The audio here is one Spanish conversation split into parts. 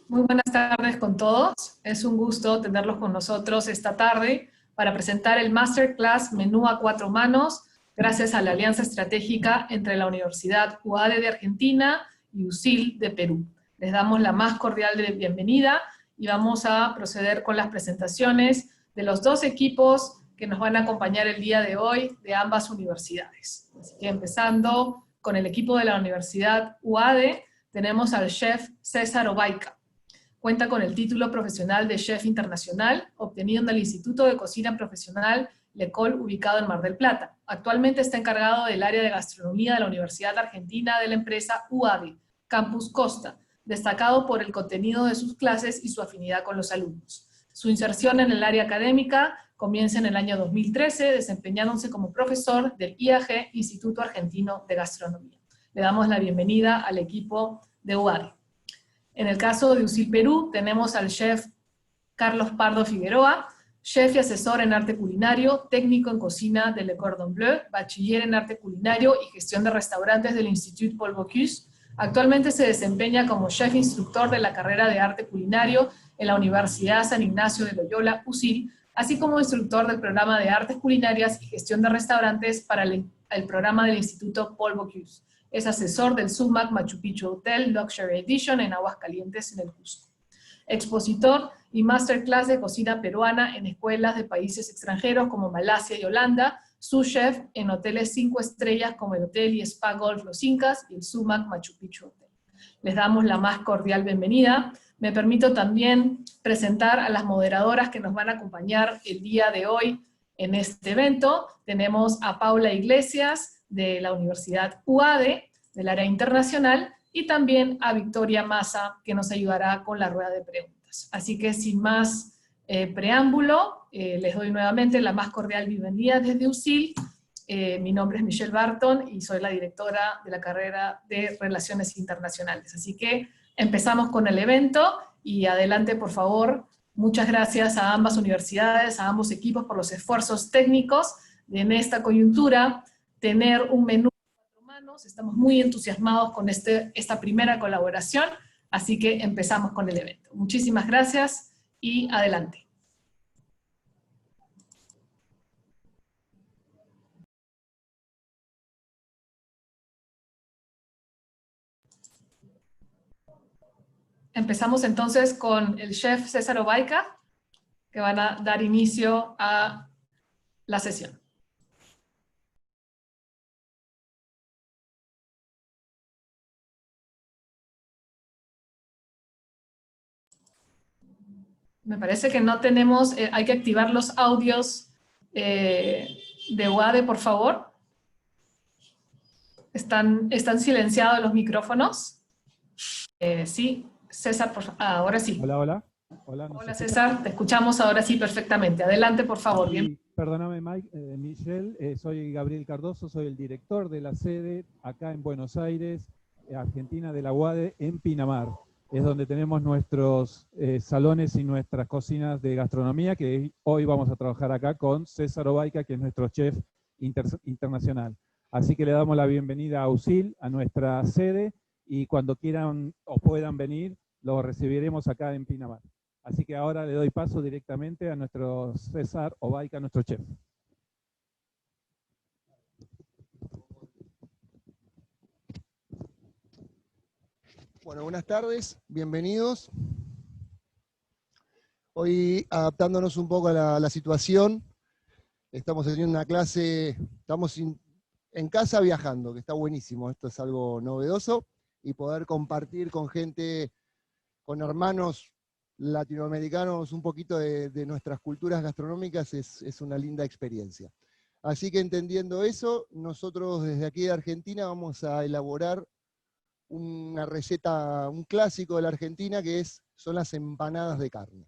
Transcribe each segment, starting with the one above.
Muy buenas tardes con todos. Es un gusto tenerlos con nosotros esta tarde para presentar el Masterclass Menú a 4 manos, gracias a la alianza estratégica entre la Universidad UADE de Argentina y USIL de Perú. Les damos la más cordial de bienvenida y vamos a proceder con las presentaciones de los dos equipos que nos van a acompañar el día de hoy de ambas universidades. Así que empezando con el equipo de la Universidad UADE, tenemos al chef César Obaica. Cuenta con el título profesional de Chef Internacional, obtenido en el Instituto de Cocina Profesional L'École, ubicado en Mar del Plata. Actualmente está encargado del área de gastronomía de la Universidad Argentina de la empresa UADE, Campus Costa, destacado por el contenido de sus clases y su afinidad con los alumnos. Su inserción en el área académica comienza en el año 2013, desempeñándose como profesor del IAG, Instituto Argentino de Gastronomía. Le damos la bienvenida al equipo de UADE. En el caso de USIL Perú, tenemos al chef Carlos Pardo Figueroa, chef y asesor en arte culinario, técnico en cocina de Le Cordon Bleu, bachiller en arte culinario y gestión de restaurantes del Institut Paul Bocuse. Actualmente se desempeña como chef instructor de la carrera de arte culinario en la Universidad San Ignacio de Loyola, USIL, así como instructor del programa de artes culinarias y gestión de restaurantes para el programa del Instituto Paul Bocuse. Es asesor del SUMAC Machu Picchu Hotel Luxury Edition en Aguascalientes, en el Cusco. Expositor y masterclass de cocina peruana en escuelas de países extranjeros como Malasia y Holanda, sous chef en hoteles 5 estrellas como el Hotel y Spa Golf Los Incas y el SUMAC Machu Picchu Hotel. Les damos la más cordial bienvenida. Me permito también presentar a las moderadoras que nos van a acompañar el día de hoy en este evento. Tenemos a Paula Iglesias, de la Universidad UADE, del área internacional, y también a Victoria Massa, que nos ayudará con la rueda de preguntas. Así que sin más preámbulo, les doy nuevamente la más cordial bienvenida desde USIL. Mi nombre es Michelle Barton y soy la directora de la carrera de Relaciones Internacionales. Así que empezamos con el evento y adelante, por favor. Muchas gracias a ambas universidades, a ambos equipos por los esfuerzos técnicos en esta coyuntura. Tener un menú a 4 manos, estamos muy entusiasmados con esta primera colaboración, así que empezamos con el evento. Muchísimas gracias y adelante. Empezamos entonces con el chef César Obaica, que van a dar inicio a la sesión. Me parece que no tenemos, hay que activar los audios de UADE, por favor. ¿Están silenciados los micrófonos? Sí, César, ahora sí. Hola, hola. Hola, hola César, te escuchamos ahora sí perfectamente. Adelante, por favor. Bien. Perdóname, Michelle, soy Gabriel Cardoso, soy el director de la sede acá en Buenos Aires, Argentina, de la UADE, en Pinamar. Es donde tenemos nuestros salones y nuestras cocinas de gastronomía, que hoy vamos a trabajar acá con César Obaica, que es nuestro chef internacional. Así que le damos la bienvenida a USIL, a nuestra sede, y cuando quieran o puedan venir, lo recibiremos acá en Pinamar. Así que ahora le doy paso directamente a nuestro César Obaica, nuestro chef. Bueno, buenas tardes, bienvenidos. Hoy, adaptándonos un poco a la situación, estamos teniendo una clase, estamos en casa viajando, que está buenísimo, esto es algo novedoso, y poder compartir con gente, con hermanos latinoamericanos, un poquito de nuestras culturas gastronómicas es una linda experiencia. Así que entendiendo eso, nosotros desde aquí de Argentina vamos a elaborar una receta, un clásico de la Argentina, que son las empanadas de carne.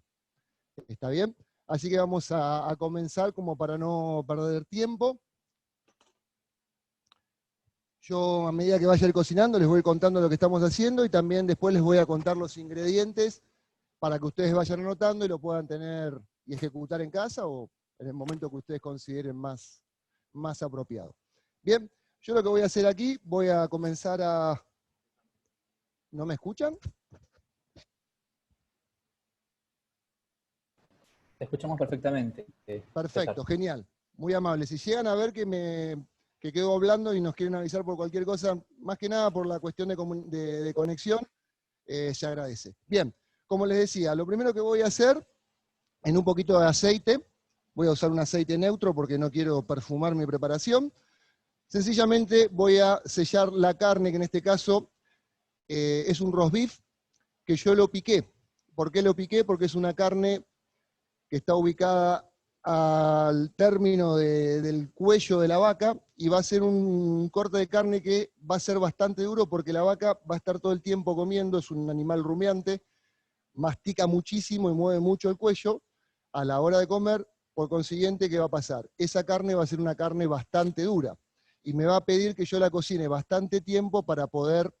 ¿Está bien? Así que vamos a comenzar como para no perder tiempo. Yo a medida que vaya a ir cocinando les voy contando lo que estamos haciendo y también después les voy a contar los ingredientes para que ustedes vayan anotando y lo puedan tener y ejecutar en casa o en el momento que ustedes consideren más apropiado. Bien, yo lo que voy a hacer aquí, voy a comenzar a... ¿No me escuchan? Te escuchamos perfectamente. Perfecto, César. genial. Muy amable. Si llegan a ver que quedo hablando y nos quieren avisar por cualquier cosa, más que nada por la cuestión de conexión, se agradece. Bien, como les decía, lo primero que voy a hacer, en un poquito de aceite, voy a usar un aceite neutro porque no quiero perfumar mi preparación, sencillamente voy a sellar la carne, que en este caso es un roast beef, que yo lo piqué. ¿Por qué lo piqué? Porque es una carne que está ubicada al término del cuello de la vaca, y va a ser un corte de carne que va a ser bastante duro porque la vaca va a estar todo el tiempo comiendo, es un animal rumiante, mastica muchísimo y mueve mucho el cuello a la hora de comer, por consiguiente, ¿qué va a pasar? Esa carne va a ser una carne bastante dura, y me va a pedir que yo la cocine bastante tiempo para poder,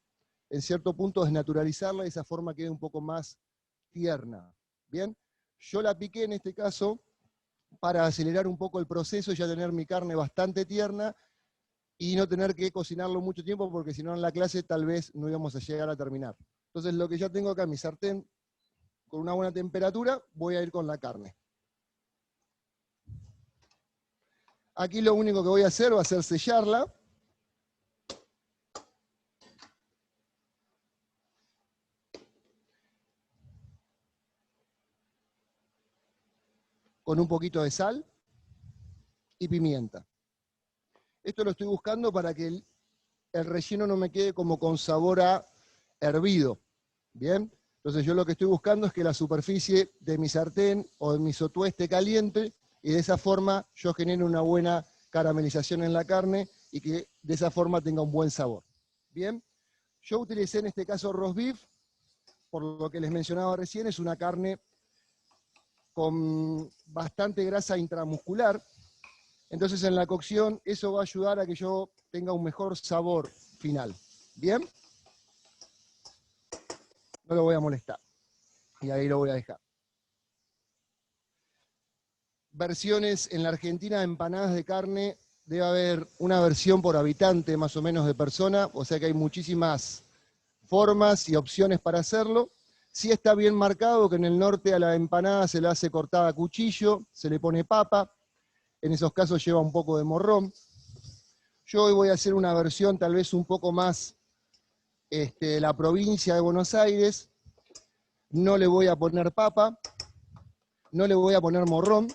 en cierto punto, desnaturalizarla y de esa forma quede un poco más tierna. ¿Bien? Yo la piqué en este caso para acelerar un poco el proceso y ya tener mi carne bastante tierna y no tener que cocinarlo mucho tiempo, porque si no en la clase tal vez no íbamos a llegar a terminar. Entonces lo que ya tengo acá, mi sartén con una buena temperatura, voy a ir con la carne. Aquí lo único que voy a hacer va a ser sellarla. Con un poquito de sal y pimienta. Esto lo estoy buscando para que el relleno no me quede como con sabor a hervido. ¿Bien? Entonces yo lo que estoy buscando es que la superficie de mi sartén o de mi sotue esté caliente, y de esa forma yo genere una buena caramelización en la carne y que de esa forma tenga un buen sabor. Bien, yo utilicé en este caso roast beef, por lo que les mencionaba recién, es una carne con bastante grasa intramuscular, entonces en la cocción eso va a ayudar a que yo tenga un mejor sabor final. ¿Bien? No lo voy a molestar. Y ahí lo voy a dejar. Versiones en la Argentina de empanadas de carne, debe haber una versión por habitante más o menos de persona, o sea que hay muchísimas formas y opciones para hacerlo. Sí está bien marcado que en el norte a la empanada se la hace cortada a cuchillo, se le pone papa, en esos casos lleva un poco de morrón. Yo hoy voy a hacer una versión tal vez un poco más de la provincia de Buenos Aires. No le voy a poner papa, no le voy a poner morrón,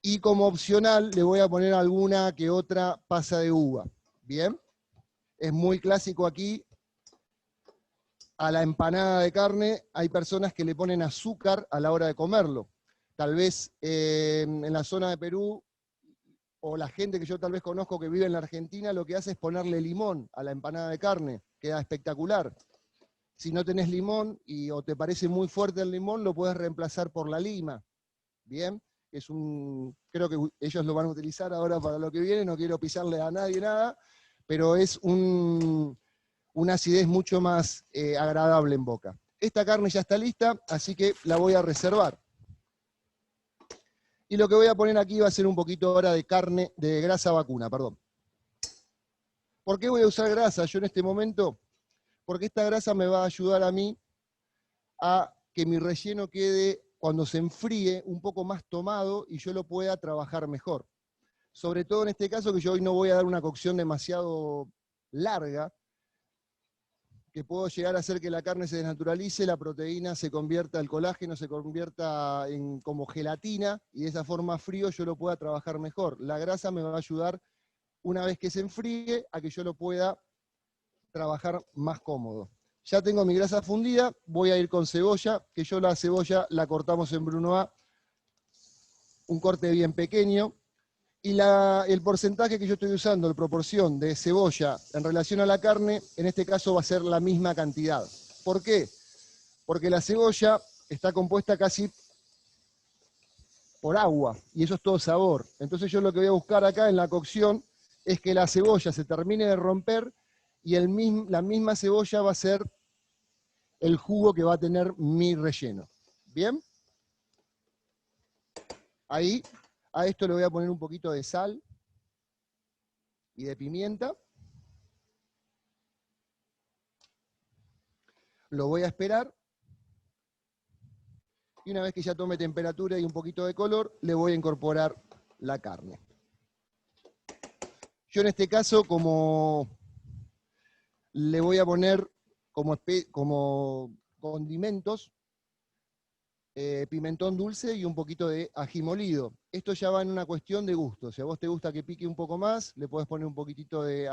y como opcional le voy a poner alguna que otra pasa de uva. ¿Bien? Es muy clásico aquí. A la empanada de carne hay personas que le ponen azúcar a la hora de comerlo. Tal vez en la zona de Perú, o la gente que yo tal vez conozco que vive en la Argentina, lo que hace es ponerle limón a la empanada de carne. Queda espectacular. Si no tenés limón o te parece muy fuerte el limón, lo puedes reemplazar por la lima. ¿Bien? Creo que ellos lo van a utilizar ahora para lo que viene, no quiero pisarle a nadie nada, pero es una acidez mucho más agradable en boca. Esta carne ya está lista, así que la voy a reservar. Y lo que voy a poner aquí va a ser un poquito ahora de grasa vacuna, perdón. ¿Por qué voy a usar grasa yo en este momento? Porque esta grasa me va a ayudar a mí a que mi relleno quede, cuando se enfríe, un poco más tomado y yo lo pueda trabajar mejor. Sobre todo en este caso, que yo hoy no voy a dar una cocción demasiado larga, que puedo llegar a hacer que la carne se desnaturalice, la proteína se convierta, el colágeno se convierta en como gelatina, y de esa forma frío yo lo pueda trabajar mejor. La grasa me va a ayudar, una vez que se enfríe, a que yo lo pueda trabajar más cómodo. Ya tengo mi grasa fundida, voy a ir con cebolla, que yo la cebolla la cortamos en brunoise, un corte bien pequeño. Y el porcentaje que yo estoy usando, la proporción de cebolla en relación a la carne, en este caso va a ser la misma cantidad. ¿Por qué? Porque la cebolla está compuesta casi por agua, y eso es todo sabor. Entonces yo lo que voy a buscar acá en la cocción es que la cebolla se termine de romper y la misma cebolla va a ser el jugo que va a tener mi relleno. ¿Bien? Ahí, a esto le voy a poner un poquito de sal y de pimienta. Lo voy a esperar. Y una vez que ya tome temperatura y un poquito de color, le voy a incorporar la carne. Yo en este caso, como le voy a poner como condimentos, pimentón dulce y un poquito de ají molido. Esto ya va en una cuestión de gusto. Si a vos te gusta que pique un poco más, le podés poner un poquitito de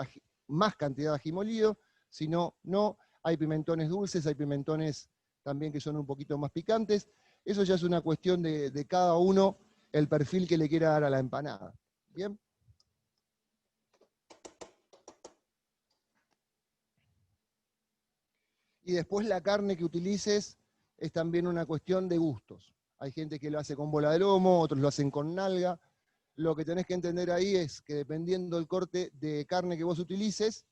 más cantidad de ají molido. Si no, no. Hay pimentones dulces, hay pimentones también que son un poquito más picantes. Eso ya es una cuestión de cada uno, el perfil que le quiera dar a la empanada. ¿Bien? Y después la carne que utilices es también una cuestión de gustos. Hay gente que lo hace con bola de lomo, otros lo hacen con nalga. Lo que tenés que entender ahí es que dependiendo del corte de carne que vos utilices,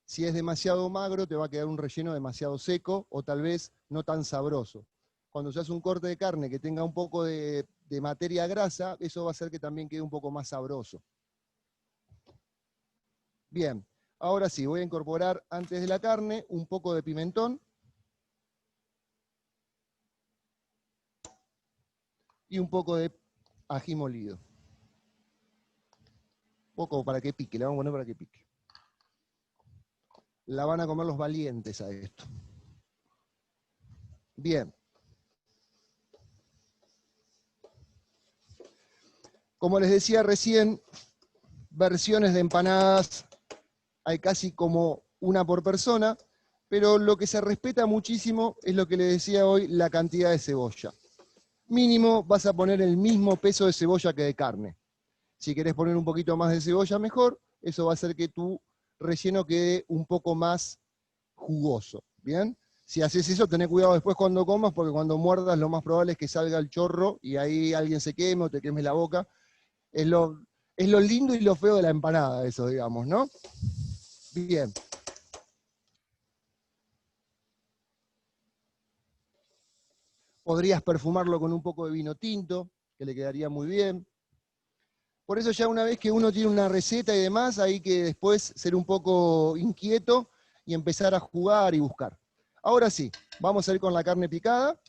si es demasiado magro te va a quedar un relleno demasiado seco o tal vez no tan sabroso. Cuando usás un corte de carne que tenga un poco de materia grasa, eso va a hacer que también quede un poco más sabroso. Bien, ahora sí, voy a incorporar antes de la carne un poco de pimentón. Y un poco de ají molido. Un poco para que pique, le vamos a poner para que pique. La van a comer los valientes a esto. Bien. Como les decía recién, versiones de empanadas hay casi como una por persona, pero lo que se respeta muchísimo es lo que les decía hoy, la cantidad de cebolla. Mínimo vas a poner el mismo peso de cebolla que de carne. Si querés poner un poquito más de cebolla, mejor. Eso va a hacer que tu relleno quede un poco más jugoso. ¿Bien? Si haces eso, tené cuidado después cuando comas, porque cuando muerdas lo más probable es que salga el chorro y ahí alguien se queme o te quemes la boca. Es lo lindo y lo feo de la empanada, eso, digamos, ¿no? Bien. Podrías perfumarlo con un poco de vino tinto, que le quedaría muy bien. Por eso ya una vez que uno tiene una receta y demás, hay que después ser un poco inquieto y empezar a jugar y buscar. Ahora sí, vamos a ir con la carne picada.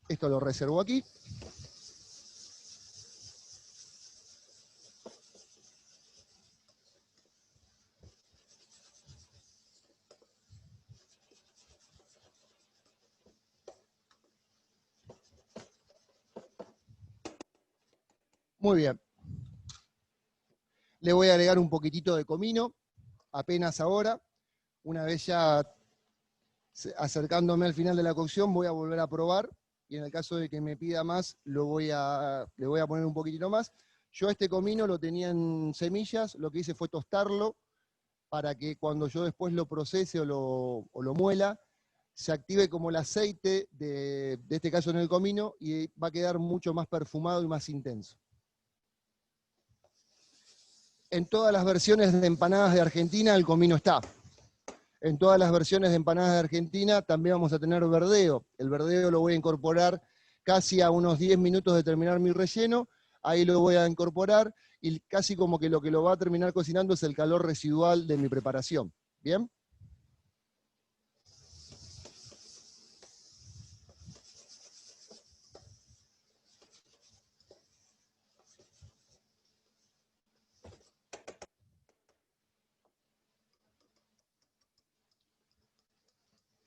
Esto lo reservo aquí. Muy bien. Le voy a agregar un poquitito de comino, apenas ahora. Una vez ya acercándome al final de la cocción, voy a volver a probar. Y en el caso de que me pida más, le voy a poner un poquitito más. Yo este comino lo tenía en semillas, lo que hice fue tostarlo para que cuando yo después lo procese o lo muela, se active como el aceite de este caso en el comino y va a quedar mucho más perfumado y más intenso. En todas las versiones de empanadas de Argentina el comino está. En todas las versiones de empanadas de Argentina también vamos a tener verdeo. El verdeo lo voy a incorporar casi a unos 10 minutos de terminar mi relleno. Ahí lo voy a incorporar y casi como que lo va a terminar cocinando es el calor residual de mi preparación. ¿Bien?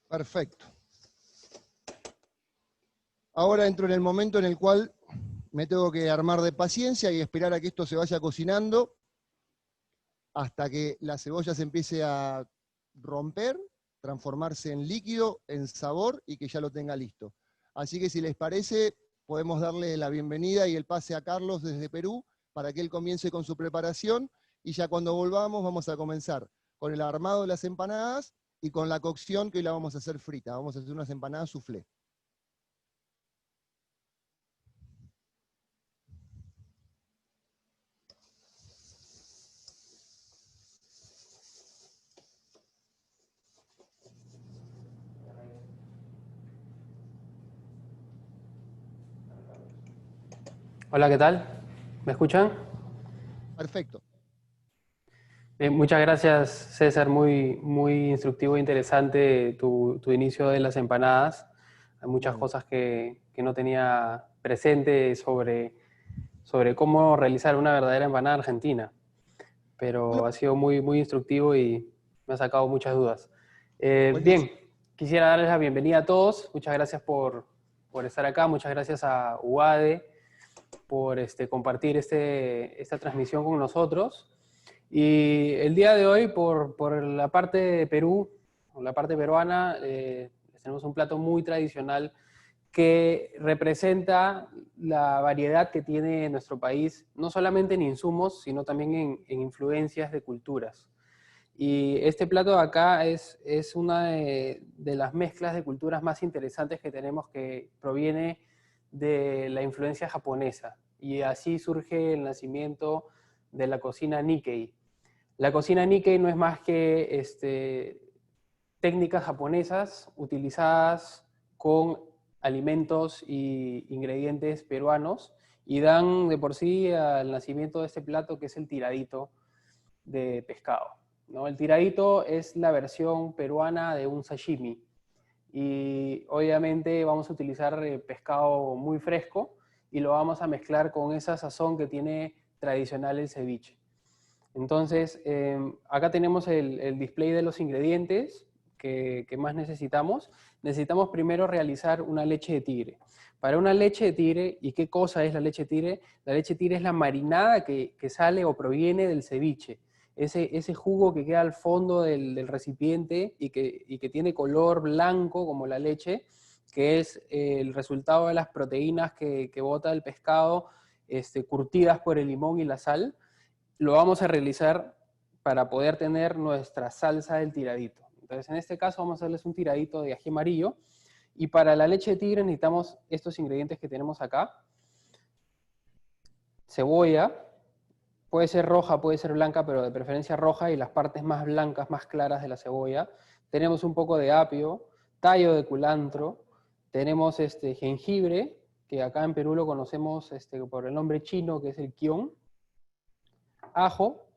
Perfecto. Ahora entro en el momento en el cual me tengo que armar de paciencia y esperar a que esto se vaya cocinando hasta que la cebolla se empiece a romper, transformarse en líquido, en sabor, y que ya lo tenga listo. Así que si les parece, podemos darle la bienvenida y el pase a Carlos desde Perú, para que él comience con su preparación, y ya cuando volvamos vamos a comenzar con el armado de las empanadas y con la cocción, que hoy la vamos a hacer frita. Vamos a hacer unas empanadas soufflé. Hola, ¿qué tal? ¿Me escuchan? Perfecto. Muchas gracias, César. Muy instructivo e interesante tu inicio de las empanadas. Hay muchas cosas que no tenía presente sobre cómo realizar una verdadera empanada argentina. Pero ha sido muy instructivo y me ha sacado muchas dudas. Bien, quisiera darles la bienvenida a todos. Muchas gracias por estar acá. Muchas gracias a UADE por compartir esta transmisión con nosotros. Y el día de hoy, por la parte de Perú, la parte peruana, tenemos un plato muy tradicional que representa la variedad que tiene nuestro país, no solamente en insumos, sino también en influencias de culturas. Y este plato de acá es una de las mezclas de culturas más interesantes que tenemos, que proviene de la influencia japonesa. Y así surge el nacimiento de la cocina Nikkei. La cocina Nikkei no es más que técnicas japonesas utilizadas con alimentos e ingredientes peruanos, y dan de por sí al nacimiento de este plato, que es el tiradito de pescado, ¿no? El tiradito es la versión peruana de un sashimi, y obviamente vamos a utilizar pescado muy fresco y lo vamos a mezclar con esa sazón que tiene tradicional el ceviche. Entonces, acá tenemos el display de los ingredientes que más necesitamos. Necesitamos primero realizar una leche de tigre. Para una leche de tigre, ¿y qué cosa es la leche de tigre? La leche de tigre es la marinada que sale o proviene del ceviche. Ese jugo que queda al fondo del recipiente y que tiene color blanco como la leche, que es el resultado de las proteínas que bota el pescado, curtidas por el limón y la sal. Lo vamos a realizar para poder tener nuestra salsa del tiradito. Entonces, en este caso vamos a hacerles un tiradito de ají amarillo, y para la leche de tigre necesitamos estos ingredientes que tenemos acá. Cebolla, puede ser roja, puede ser blanca, pero de preferencia roja, y las partes más blancas, más claras de la cebolla. Tenemos un poco de apio, tallo de culantro, tenemos jengibre, que acá en Perú lo conocemos por el nombre chino, que es el kion, ajo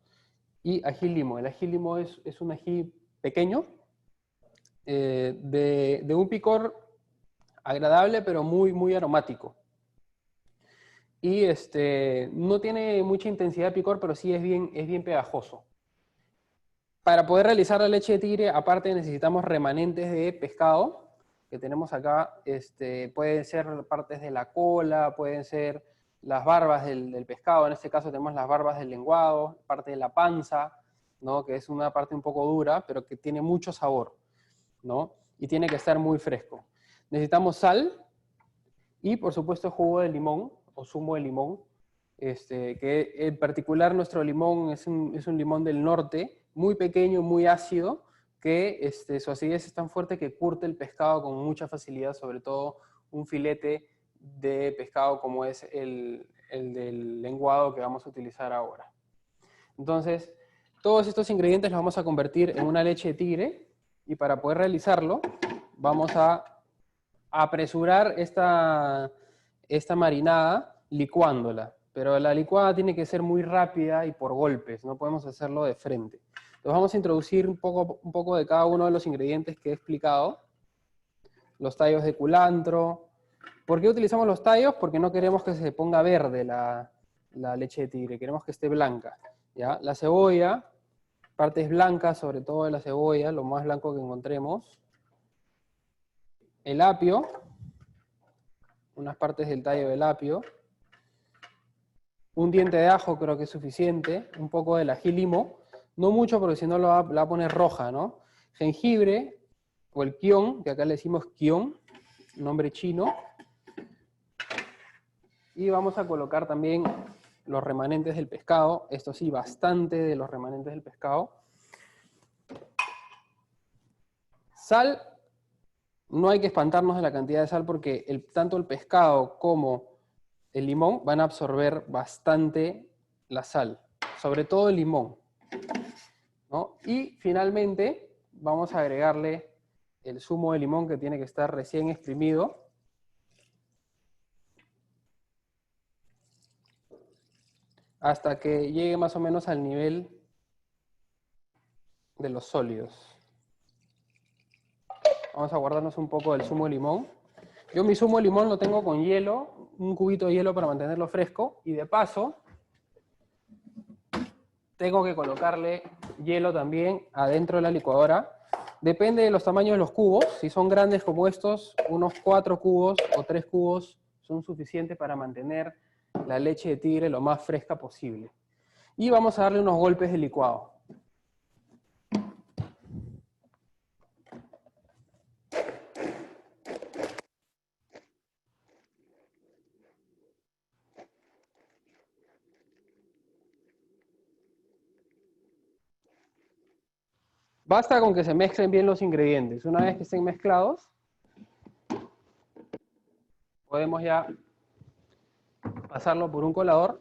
y ají limo. El ají limo es un ají pequeño, de un picor agradable, pero muy aromático. Y no tiene mucha intensidad de picor, pero sí es bien pegajoso. Para poder realizar la leche de tigre, aparte necesitamos remanentes de pescado, que tenemos acá. Pueden ser partes de la cola, pueden ser las barbas del pescado. En este caso tenemos las barbas del lenguado, parte de la panza, ¿no? Que es una parte un poco dura, pero que tiene mucho sabor, ¿no? Y tiene que estar muy fresco. Necesitamos sal y, por supuesto, jugo de limón o zumo de limón, que en particular nuestro limón es un limón del norte, muy pequeño, muy ácido, que su acidez es tan fuerte que curte el pescado con mucha facilidad, sobre todo un filete de pescado como es el del lenguado que vamos a utilizar ahora. Entonces, todos estos ingredientes los vamos a convertir en una leche de tigre, y para poder realizarlo vamos a apresurar esta marinada licuándola. Pero la licuada tiene que ser muy rápida y por golpes, no podemos hacerlo de frente. Entonces vamos a introducir un poco de cada uno de los ingredientes que he explicado. Los tallos de culantro. ¿Por qué utilizamos los tallos? Porque no queremos que se ponga verde la leche de tigre, queremos que esté blanca, ¿ya? La cebolla, partes blancas, sobre todo de la cebolla, lo más blanco que encontremos. El apio, unas partes del tallo del apio. Un diente de ajo creo que es suficiente. Un poco del ají limo, no mucho porque si no la va a poner roja, ¿no? Jengibre, o el kion, que acá le decimos kion, nombre chino. Y vamos a colocar también los remanentes del pescado, esto sí, bastante de los remanentes del pescado. Sal, no hay que espantarnos de la cantidad de sal porque tanto el pescado como el limón van a absorber bastante la sal, sobre todo el limón, ¿no? Y finalmente vamos a agregarle el zumo de limón que tiene que estar recién exprimido. Hasta que llegue más o menos al nivel de los sólidos. Vamos a guardarnos un poco del zumo de limón. Yo mi zumo de limón lo tengo con hielo, un cubito de hielo para mantenerlo fresco, y de paso tengo que colocarle hielo también adentro de la licuadora. Depende de los tamaños de los cubos. Si son grandes como estos, unos 4 cubos o 3 cubos son suficientes para mantener la leche de tigre lo más fresca posible. Y vamos a darle unos golpes de licuado. Basta con que se mezclen bien los ingredientes. Una vez que estén mezclados, podemos ya pasarlo por un colador.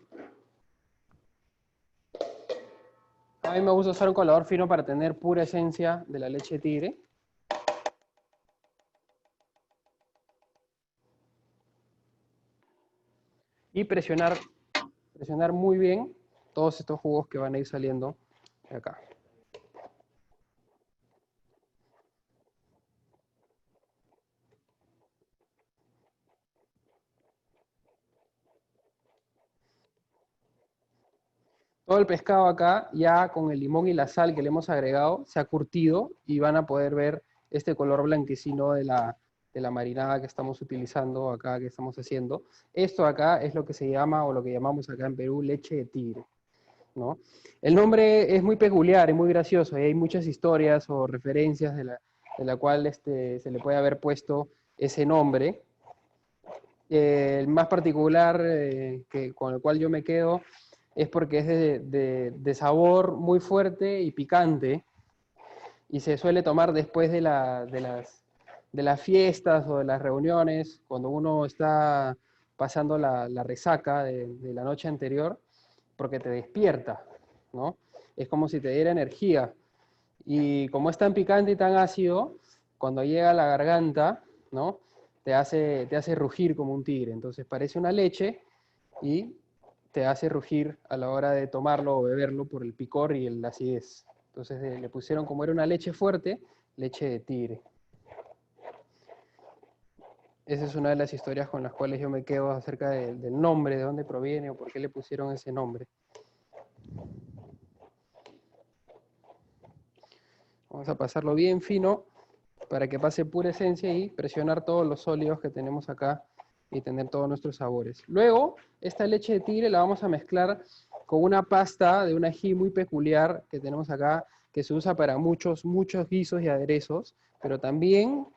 A mí me gusta usar un colador fino para tener pura esencia de la leche de tigre. Y presionar muy bien todos estos jugos que van a ir saliendo de acá. Todo el pescado acá, ya con el limón y la sal que le hemos agregado, se ha curtido y van a poder ver este color blanquecino de la marinada que estamos utilizando acá, que estamos haciendo. Esto acá es lo que se llama, o lo que llamamos acá en Perú, leche de tigre, ¿no? El nombre es muy peculiar y muy gracioso, y hay muchas historias o referencias de la cual se le puede haber puesto ese nombre. El más particular con el cual yo me quedo es porque es de sabor muy fuerte y picante, y se suele tomar después de las fiestas o de las reuniones, cuando uno está pasando la resaca de la noche anterior, porque te despierta, ¿no? Es como si te diera energía. Y como es tan picante y tan ácido, cuando llega a la garganta, ¿no? Te hace rugir como un tigre. Entonces parece una leche y te hace rugir a la hora de tomarlo o beberlo por el picor y la acidez. Entonces le pusieron, como era una leche fuerte, leche de tigre. Esa es una de las historias con las cuales yo me quedo acerca del nombre, de dónde proviene o por qué le pusieron ese nombre. Vamos a pasarlo bien fino para que pase pura esencia y presionar todos los sólidos que tenemos acá y tener todos nuestros sabores. Luego, esta leche de tigre la vamos a mezclar con una pasta de un ají muy peculiar que tenemos acá, que se usa para muchos guisos y aderezos, pero también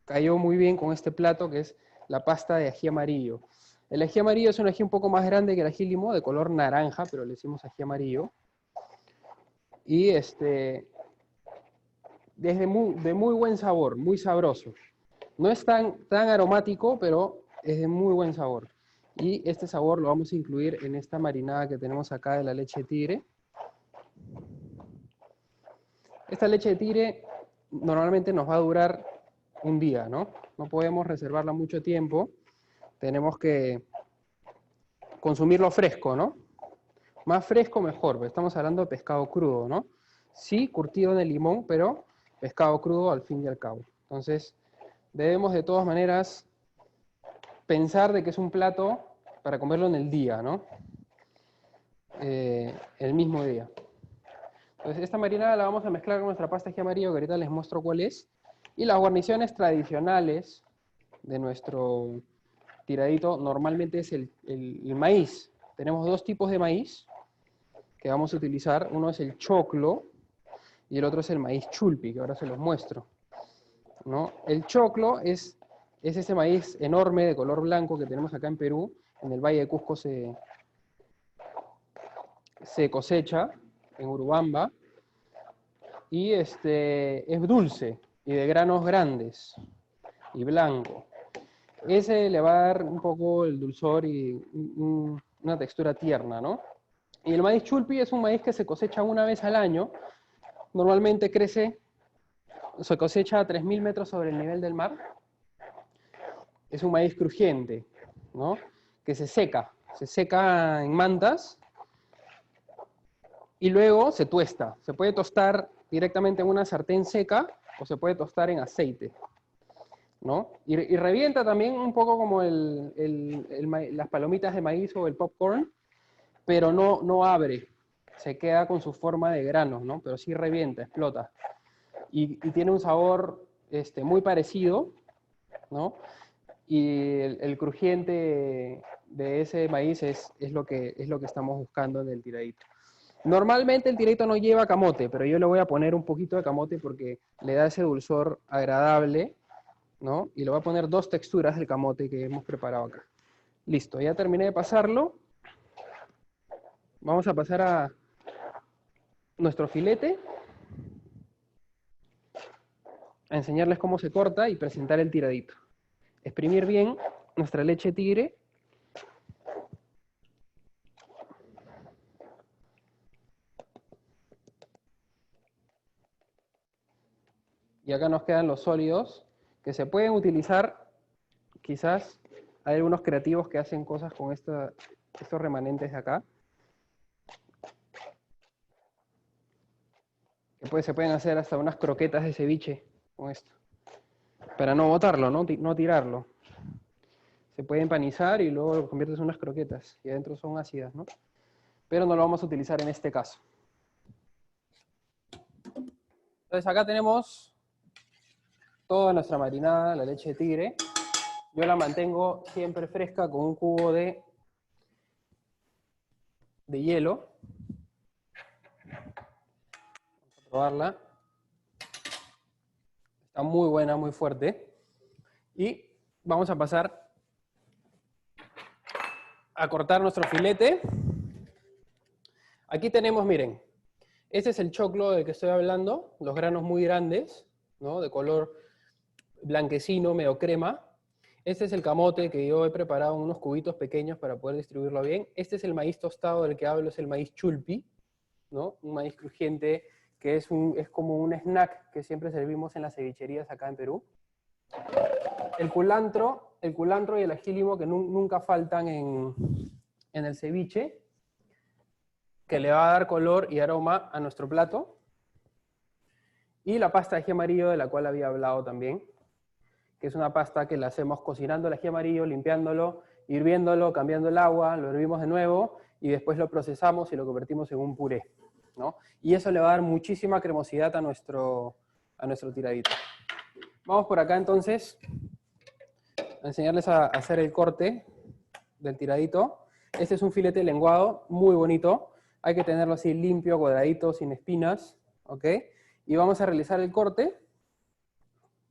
cayó muy bien con este plato que es la pasta de ají amarillo. El ají amarillo es un ají un poco más grande que el ají limo, de color naranja, pero le decimos ají amarillo. Y de muy buen sabor, muy sabroso. No es tan aromático, pero es de muy buen sabor. Y este sabor lo vamos a incluir en esta marinada que tenemos acá de la leche de tigre. Esta leche de tigre normalmente nos va a durar un día, ¿no? No podemos reservarla mucho tiempo. Tenemos que consumirlo fresco, ¿no? Más fresco mejor, porque estamos hablando de pescado crudo, ¿no? Sí, curtido en el limón, pero pescado crudo al fin y al cabo. Entonces, debemos de todas maneras pensar de que es un plato para comerlo en el día, ¿no? El mismo día. Entonces, esta marinada la vamos a mezclar con nuestra pasta de ají amarillo, que ahorita les muestro cuál es. Y las guarniciones tradicionales de nuestro tiradito normalmente es el maíz. Tenemos dos tipos de maíz que vamos a utilizar. Uno es el choclo y el otro es el maíz chulpi, que ahora se los muestro. ¿no? El choclo es ese maíz enorme de color blanco que tenemos acá en Perú. En el Valle de Cusco se cosecha, en Urubamba, y es dulce y de granos grandes y blanco. Ese le va a dar un poco el dulzor y una textura tierna, ¿no? Y el maíz chulpi es un maíz que se cosecha una vez al año. Normalmente se cosecha a 3.000 metros sobre el nivel del mar. Es un maíz crujiente, ¿no? Que se seca en mantas y luego se tuesta. Se puede tostar directamente en una sartén seca o se puede tostar en aceite, ¿no? Y revienta también un poco como las palomitas de maíz o el popcorn, pero no abre, se queda con su forma de granos, ¿no? Pero sí revienta, explota. Y tiene un sabor muy parecido, ¿no? Y el crujiente de ese maíz es lo que estamos buscando en el tiradito. Normalmente el tiradito no lleva camote, pero yo le voy a poner un poquito de camote porque le da ese dulzor agradable, ¿no? Y le voy a poner 2 texturas del camote que hemos preparado acá. Listo, ya terminé de pasarlo. Vamos a pasar a nuestro filete, a enseñarles cómo se corta y presentar el tiradito. Exprimir bien nuestra leche tigre. Y acá nos quedan los sólidos que se pueden utilizar. Quizás hay algunos creativos que hacen cosas con estos remanentes de acá. Que se pueden hacer hasta unas croquetas de ceviche con esto. Para no botarlo, no tirarlo. Se puede empanizar y luego lo conviertes en unas croquetas. Y adentro son ácidas, ¿no? Pero no lo vamos a utilizar en este caso. Entonces acá tenemos toda nuestra marinada, la leche de tigre. Yo la mantengo siempre fresca con un cubo de hielo. Vamos a probarla. Está muy buena, muy fuerte. Y vamos a pasar a cortar nuestro filete. Aquí tenemos, miren, este es el choclo del que estoy hablando, los granos muy grandes, ¿no? De color blanquecino, medio crema. Este es el camote que yo he preparado en unos cubitos pequeños para poder distribuirlo bien. Este es el maíz tostado del que hablo, es el maíz chulpi, ¿no? Un maíz crujiente que es como un snack que siempre servimos en las cevicherías acá en Perú. El culantro y el ají limo que nunca faltan en el ceviche, que le va a dar color y aroma a nuestro plato. Y la pasta de ají amarillo de la cual había hablado también, que es una pasta que la hacemos cocinando el ají amarillo, limpiándolo, hirviéndolo, cambiando el agua, lo hervimos de nuevo y después lo procesamos y lo convertimos en un puré, ¿no? Y eso le va a dar muchísima cremosidad a nuestro tiradito. Vamos por acá entonces a enseñarles a hacer el corte del tiradito. Este es un filete lenguado, muy bonito. Hay que tenerlo así limpio, cuadradito, sin espinas, ¿ok? Y vamos a realizar el corte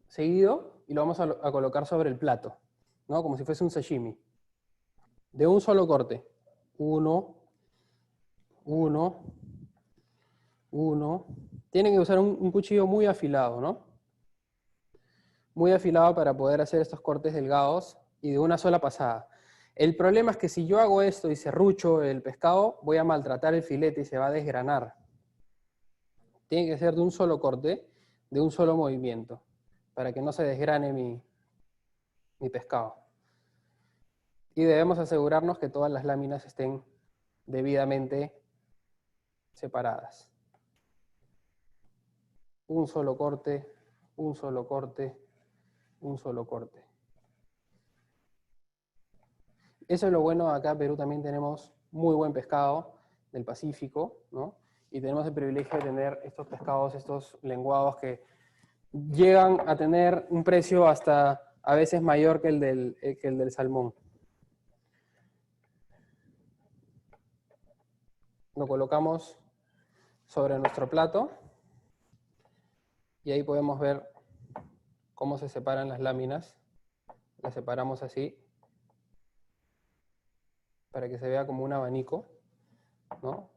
seguido y lo vamos a colocar sobre el plato, ¿no? Como si fuese un sashimi. De un solo corte. 1, 1, 1. Tienen que usar un cuchillo muy afilado, ¿no? Muy afilado para poder hacer estos cortes delgados y de una sola pasada. El problema es que si yo hago esto y serrucho el pescado, voy a maltratar el filete y se va a desgranar. Tiene que ser de un solo corte, de un solo movimiento, para que no se desgrane mi pescado. Y debemos asegurarnos que todas las láminas estén debidamente separadas. Un solo corte, un solo corte, un solo corte. Eso es lo bueno, acá en Perú también tenemos muy buen pescado del Pacífico, ¿no? Y tenemos el privilegio de tener estos pescados, estos lenguados que llegan a tener un precio hasta a veces mayor que el del salmón. Lo colocamos sobre nuestro plato y ahí podemos ver cómo se separan las láminas. Las separamos así, para que se vea como un abanico, ¿no?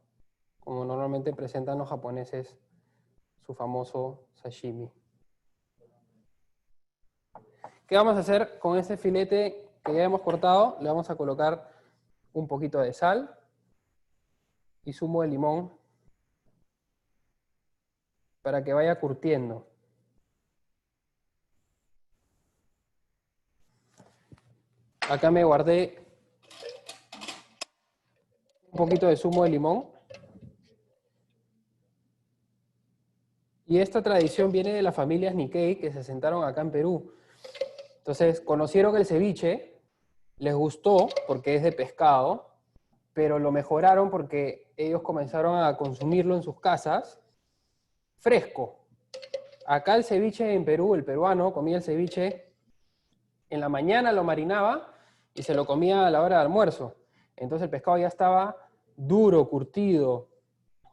Como normalmente presentan los japoneses su famoso sashimi. ¿Qué vamos a hacer con este filete que ya hemos cortado? Le vamos a colocar un poquito de sal y zumo de limón para que vaya curtiendo. Acá me guardé un poquito de zumo de limón. Y esta tradición viene de las familias Nikkei que se asentaron acá en Perú. Entonces, conocieron el ceviche, les gustó porque es de pescado, pero lo mejoraron porque ellos comenzaron a consumirlo en sus casas fresco. Acá el ceviche en Perú, el peruano comía el ceviche, en la mañana lo marinaba y se lo comía a la hora de almuerzo. Entonces el pescado ya estaba duro, curtido,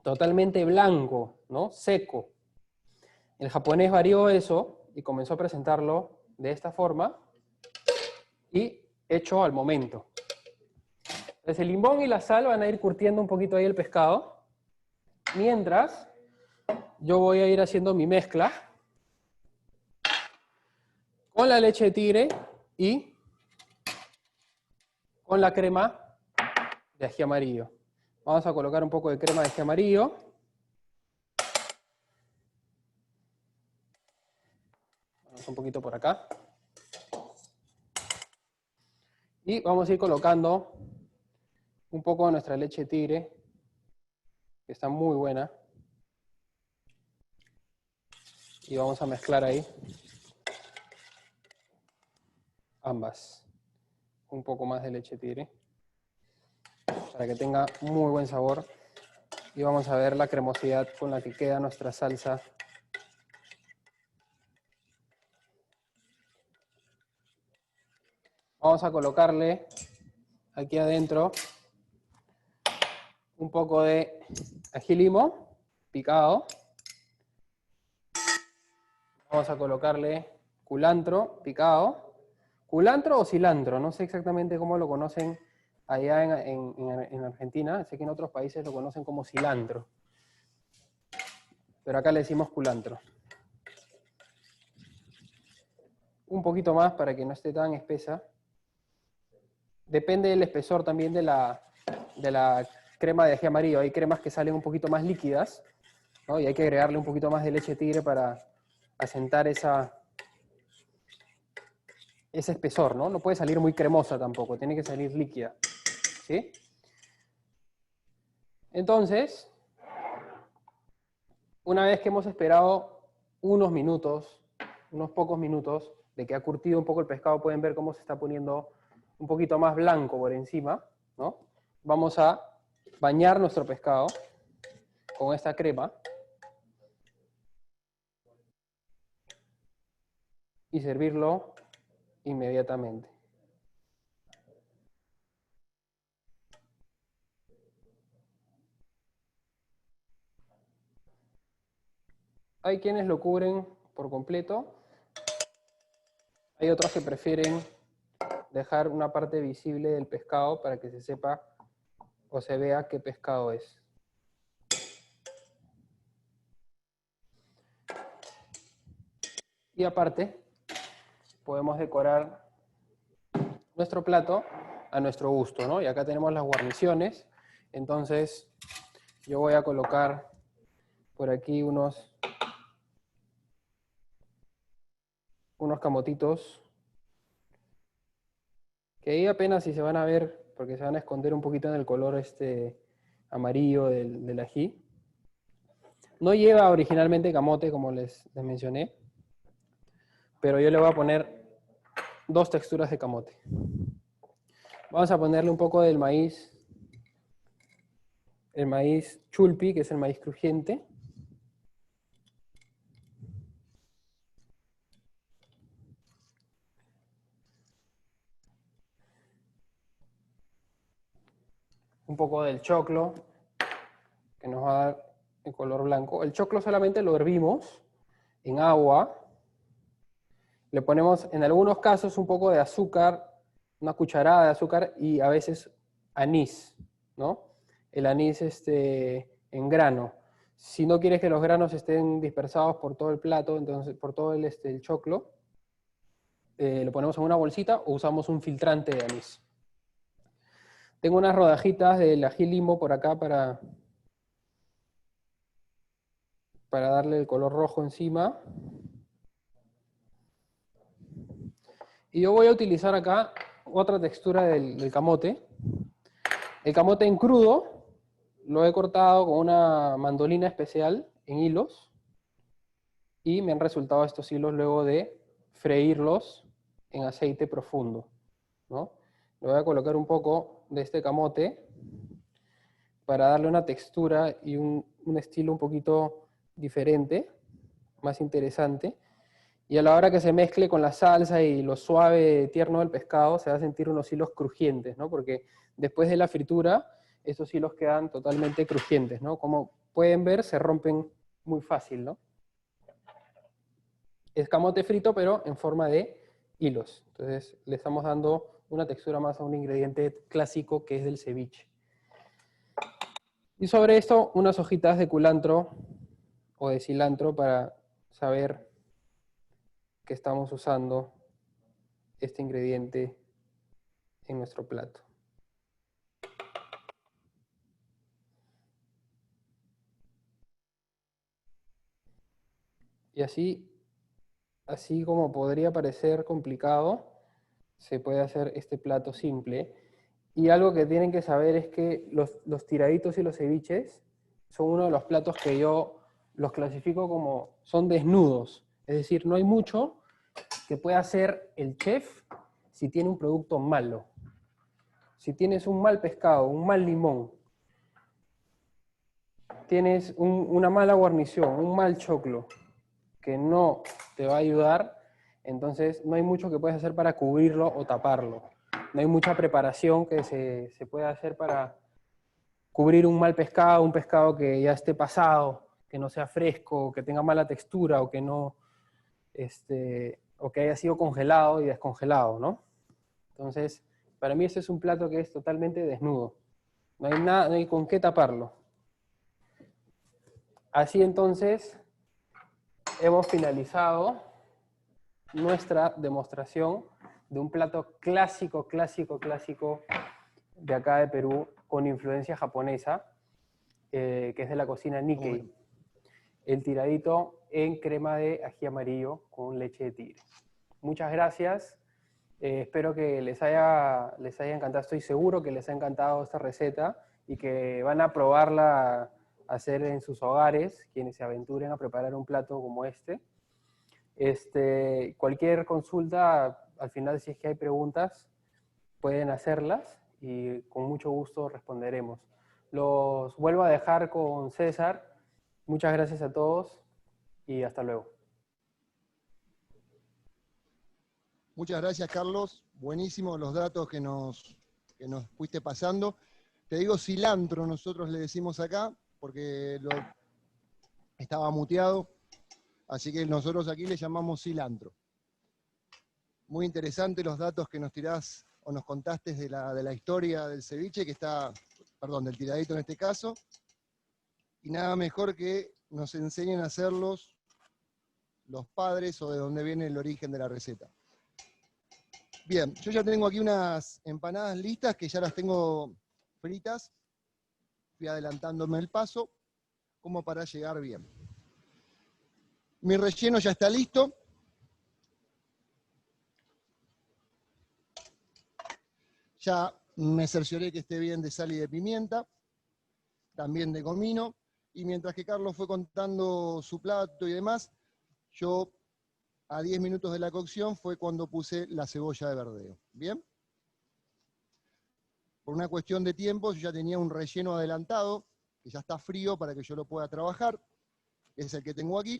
totalmente blanco, ¿no? Seco. El japonés varió eso y comenzó a presentarlo de esta forma y hecho al momento. Entonces el limón y la sal van a ir curtiendo un poquito ahí el pescado, mientras yo voy a ir haciendo mi mezcla con la leche de tigre y con la crema de ají amarillo. Vamos a colocar un poco de crema de ají amarillo. Vamos un poquito por acá. Y vamos a ir colocando un poco de nuestra leche de tigre, que está muy buena. Y vamos a mezclar ahí ambas. Un poco más de leche de tigre, para que tenga muy buen sabor. Y vamos a ver la cremosidad con la que queda nuestra salsa. Vamos a colocarle aquí adentro un poco de ají limo picado. Vamos a colocarle culantro picado. Culantro o cilantro, no sé exactamente cómo lo conocen allá en Argentina. Sé que en otros países lo conocen como cilantro, pero acá le decimos culantro. Un poquito más para que no esté tan espesa. Depende del espesor también de la crema de ají amarillo. Hay cremas que salen un poquito más líquidas, ¿no? Y hay que agregarle un poquito más de leche de tigre para asentar ese espesor, ¿no? No puede salir muy cremosa tampoco, tiene que salir líquida, ¿sí? Entonces, una vez que hemos esperado unos minutos, unos pocos minutos, de que ha curtido un poco el pescado, pueden ver cómo se está poniendo un poquito más blanco por encima, ¿no? Vamos a bañar nuestro pescado con esta crema y servirlo inmediatamente. Hay quienes lo cubren por completo, hay otros que prefieren dejar una parte visible del pescado para que se sepa o se vea qué pescado es. Y aparte, podemos decorar nuestro plato a nuestro gusto, ¿no? Y acá tenemos las guarniciones. Entonces, yo voy a colocar por aquí unos camotitos, que ahí apenas si se van a ver, porque se van a esconder un poquito en el color amarillo del ají. No lleva originalmente camote, como les mencioné, pero yo le voy a poner 2 texturas de camote. Vamos a ponerle un poco del maíz, el maíz chulpi, que es el maíz crujiente. Un poco del choclo, que nos va a dar el color blanco. El choclo solamente lo hervimos en agua Le ponemos en algunos casos un poco de azúcar, una cucharada de azúcar y a veces anís, ¿no? El anís en grano. Si no quieres que los granos estén dispersados por todo el plato, entonces por todo el choclo, lo ponemos en una bolsita o usamos un filtrante de anís. Tengo unas rodajitas del ají limo por acá para darle el color rojo encima. Y yo voy a utilizar acá otra textura del camote. El camote en crudo lo he cortado con una mandolina especial en hilos y me han resultado estos hilos luego de freírlos en aceite profundo, ¿no? Le voy a colocar un poco de este camote para darle una textura y un estilo un poquito diferente, más interesante. Y a la hora que se mezcle con la salsa y lo suave, tierno del pescado, se va a sentir unos hilos crujientes, ¿no? Porque después de la fritura, estos hilos quedan totalmente crujientes, ¿no? Como pueden ver, se rompen muy fácil, ¿no? Es camote frito, pero en forma de hilos. Entonces, le estamos dando una textura más a un ingrediente clásico que es del ceviche. Y sobre esto, unas hojitas de culantro o de cilantro para saber que estamos usando este ingrediente en nuestro plato. Y así como podría parecer complicado, se puede hacer este plato simple. Y algo que tienen que saber es que los tiraditos y los ceviches son uno de los platos que yo los clasifico como son desnudos. Es decir, no hay mucho que pueda hacer el chef si tiene un producto malo. Si tienes un mal pescado, un mal limón, tienes una mala guarnición, un mal choclo, que no te va a ayudar, entonces no hay mucho que puedes hacer para cubrirlo o taparlo. No hay mucha preparación que se pueda hacer para cubrir un mal pescado, un pescado que ya esté pasado, que no sea fresco, que tenga mala textura o que no, o que haya sido congelado y descongelado, ¿no? Entonces, para mí este es un plato que es totalmente desnudo. No hay nada, no hay con qué taparlo. Así entonces, hemos finalizado nuestra demostración de un plato clásico de acá de Perú, con influencia japonesa, que es de la cocina Nikkei. El tiradito en crema de ají amarillo con leche de tigre. Muchas gracias. Espero que les haya encantado. Estoy seguro que les ha encantado esta receta y que van a probarla a hacer en sus hogares, quienes se aventuren a preparar un plato como este. Cualquier consulta, al final, si es que hay preguntas, pueden hacerlas y con mucho gusto responderemos. Los vuelvo a dejar con César. Muchas gracias a todos y hasta luego. Muchas gracias, Carlos. Buenísimos los datos que nos fuiste pasando. Te digo cilantro, nosotros le decimos acá, porque estaba muteado, así que nosotros aquí le llamamos cilantro. Muy interesante los datos que nos tirás o nos contaste de la historia del ceviche, del tiradito en este caso. Y nada mejor que nos enseñen a hacerlos los padres o de dónde viene el origen de la receta. Bien, yo ya tengo aquí unas empanadas listas que ya las tengo fritas. Fui adelantándome el paso como para llegar bien. Mi relleno ya está listo. Ya me cercioré que esté bien de sal y de pimienta, también de comino. Y mientras que Carlos fue contando su plato y demás, yo a 10 minutos de la cocción fue cuando puse la cebolla de verdeo. ¿Bien? Por una cuestión de tiempo, yo ya tenía un relleno adelantado, que ya está frío para que yo lo pueda trabajar, que es el que tengo aquí.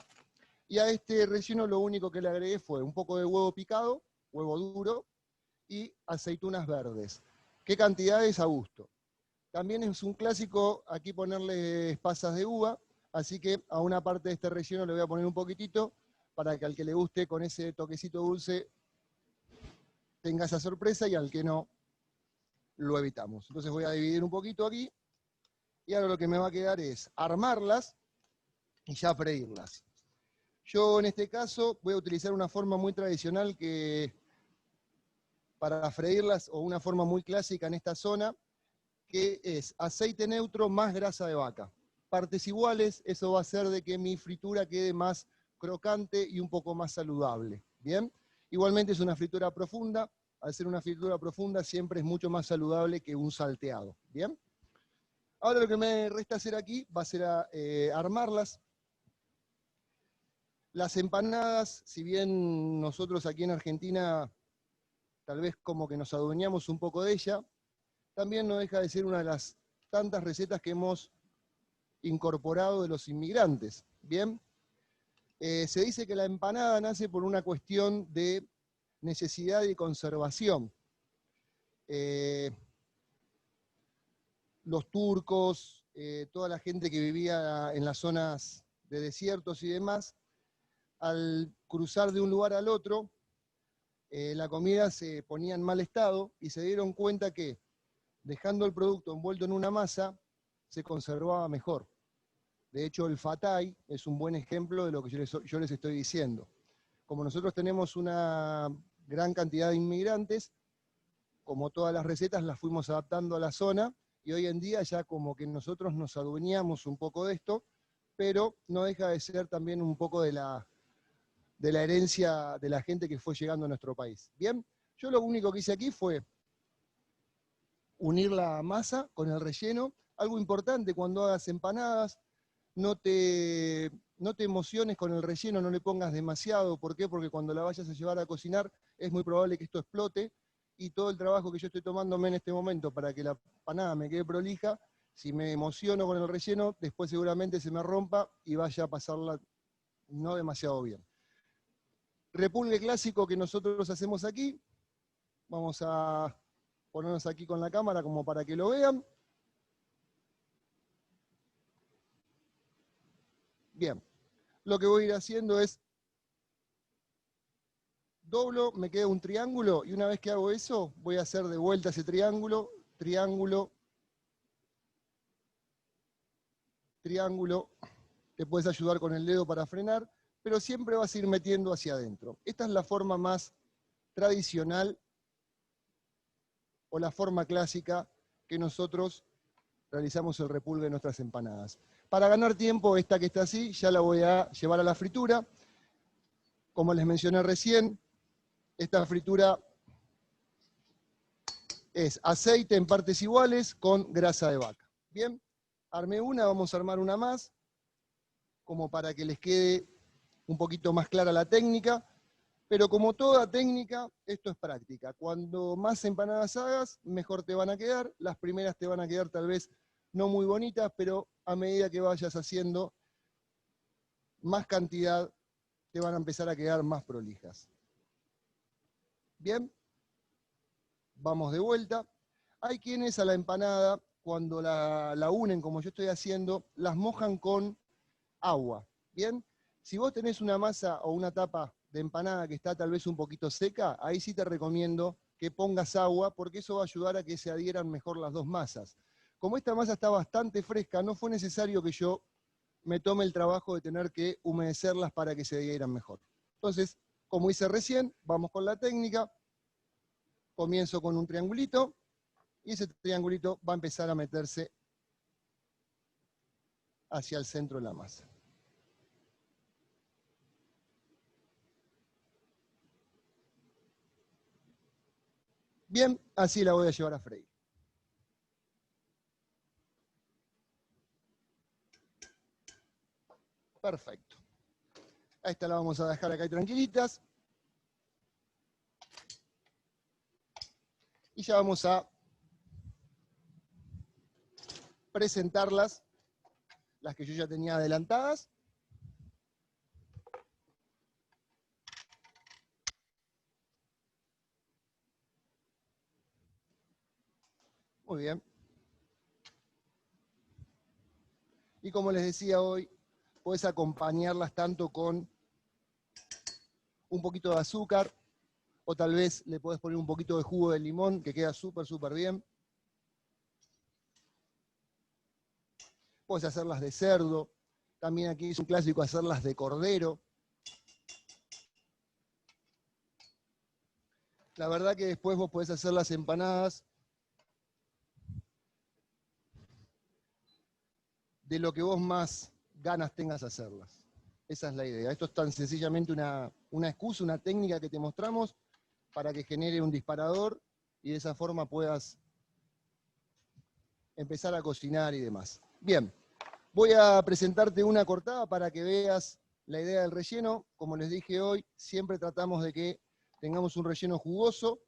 Y a este relleno lo único que le agregué fue un poco de huevo picado, huevo duro, y aceitunas verdes. ¿Qué cantidades? A gusto. También es un clásico aquí ponerle pasas de uva, así que a una parte de este relleno le voy a poner un poquitito para que al que le guste con ese toquecito dulce tenga esa sorpresa y al que no, lo evitamos. Entonces voy a dividir un poquito aquí y ahora lo que me va a quedar es armarlas y ya freírlas. Yo en este caso voy a utilizar una forma muy tradicional que para freírlas, o una forma muy clásica en esta zona, que es aceite neutro más grasa de vaca. Partes iguales, eso va a hacer de que mi fritura quede más crocante y un poco más saludable. ¿Bien? Igualmente es una fritura profunda. Al ser una fritura profunda siempre es mucho más saludable que un salteado. ¿Bien? Ahora lo que me resta hacer aquí va a ser armarlas. Las empanadas, si bien nosotros aquí en Argentina tal vez como que nos adueñamos un poco de ella, también no deja de ser una de las tantas recetas que hemos incorporado de los inmigrantes. Bien, se dice que la empanada nace por una cuestión de necesidad y conservación. Los turcos, toda la gente que vivía en las zonas de desiertos y demás, al cruzar de un lugar al otro, la comida se ponía en mal estado y se dieron cuenta que dejando el producto envuelto en una masa, se conservaba mejor. De hecho, el fatay es un buen ejemplo de lo que yo les estoy diciendo. Como nosotros tenemos una gran cantidad de inmigrantes, como todas las recetas las fuimos adaptando a la zona, y hoy en día ya como que nosotros nos adueñamos un poco de esto, pero no deja de ser también un poco de la herencia de la gente que fue llegando a nuestro país. Bien, yo lo único que hice aquí fue unir la masa con el relleno. Algo importante cuando hagas empanadas, no te emociones con el relleno, no le pongas demasiado. ¿Por qué? Porque cuando la vayas a llevar a cocinar es muy probable que esto explote, y todo el trabajo que yo estoy tomándome en este momento para que la empanada me quede prolija, si me emociono con el relleno, después seguramente se me rompa y vaya a pasarla no demasiado bien. Repulgue clásico que nosotros hacemos aquí. Vamos a ponernos aquí con la cámara como para que lo vean. Bien, lo que voy a ir haciendo es doblo, me queda un triángulo, y una vez que hago eso, voy a hacer de vuelta ese triángulo, triángulo, triángulo. Te puedes ayudar con el dedo para frenar, pero siempre vas a ir metiendo hacia adentro. Esta es la forma más tradicional o la forma clásica que nosotros realizamos el repulgue de nuestras empanadas. Para ganar tiempo, esta que está así, ya la voy a llevar a la fritura. Como les mencioné recién, esta fritura es aceite en partes iguales con grasa de vaca. Bien, armé una, vamos a armar una más, como para que les quede un poquito más clara la técnica. Pero como toda técnica, esto es práctica. Cuando más empanadas hagas, mejor te van a quedar. Las primeras te van a quedar tal vez no muy bonitas, pero a medida que vayas haciendo más cantidad, te van a empezar a quedar más prolijas. Bien, vamos de vuelta. Hay quienes a la empanada, cuando la unen, como yo estoy haciendo, las mojan con agua. Bien, si vos tenés una masa o una tapa de empanada que está tal vez un poquito seca, ahí sí te recomiendo que pongas agua, porque eso va a ayudar a que se adhieran mejor las dos masas. Como esta masa está bastante fresca, no fue necesario que yo me tome el trabajo de tener que humedecerlas para que se adhieran mejor. Entonces, como hice recién, vamos con la técnica. Comienzo con un triangulito, y ese triangulito va a empezar a meterse hacia el centro de la masa. Bien, así la voy a llevar a freír. Perfecto. A esta la vamos a dejar acá tranquilitas. Y ya vamos a presentarlas, las que yo ya tenía adelantadas. Muy bien. Y como les decía hoy, puedes acompañarlas tanto con un poquito de azúcar, o tal vez le podés poner un poquito de jugo de limón, que queda súper, súper bien. Puedes hacerlas de cerdo. También aquí es un clásico hacerlas de cordero. La verdad que después vos podés hacer las empanadas de lo que vos más ganas tengas de hacerlas. Esa es la idea. Esto es tan sencillamente una excusa, una técnica que te mostramos para que genere un disparador y de esa forma puedas empezar a cocinar y demás. Bien, voy a presentarte una cortada para que veas la idea del relleno. Como les dije hoy, siempre tratamos de que tengamos un relleno jugoso.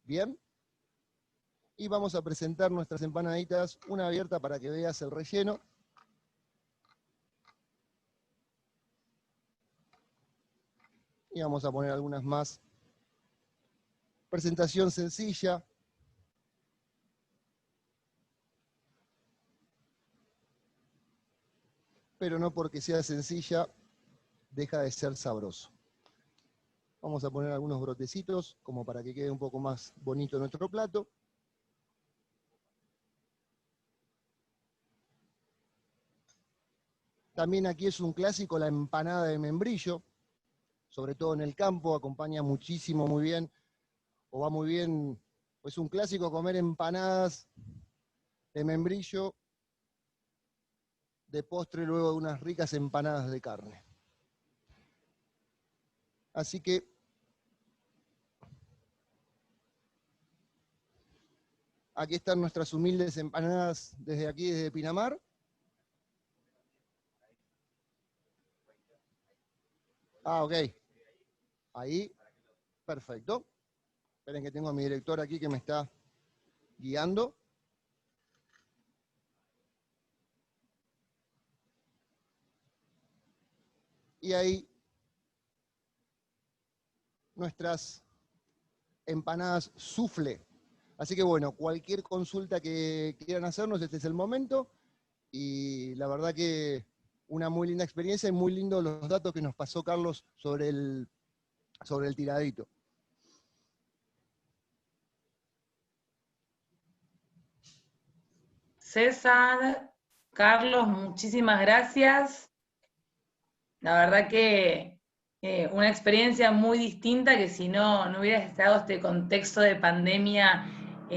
Bien. Y vamos a presentar nuestras empanaditas, una abierta para que veas el relleno. Y vamos a poner algunas más. Presentación sencilla. Pero no porque sea sencilla, deja de ser sabroso. Vamos a poner algunos brotecitos, como para que quede un poco más bonito nuestro plato. También aquí es un clásico la empanada de membrillo. Sobre todo en el campo, acompaña muchísimo, muy bien, o va muy bien, es un clásico comer empanadas de membrillo de postre luego de unas ricas empanadas de carne. Así que aquí están nuestras humildes empanadas desde aquí, desde Pinamar. Ah, ok. Ahí, perfecto. Esperen que tengo a mi director aquí que me está guiando. Y ahí nuestras empanadas soufflé. Así que bueno, cualquier consulta que quieran hacernos, este es el momento. Y la verdad que una muy linda experiencia y muy lindos los datos que nos pasó Carlos sobre el tiradito. César, Carlos, muchísimas gracias. La verdad que una experiencia muy distinta que si no hubiera estado este contexto de pandemia,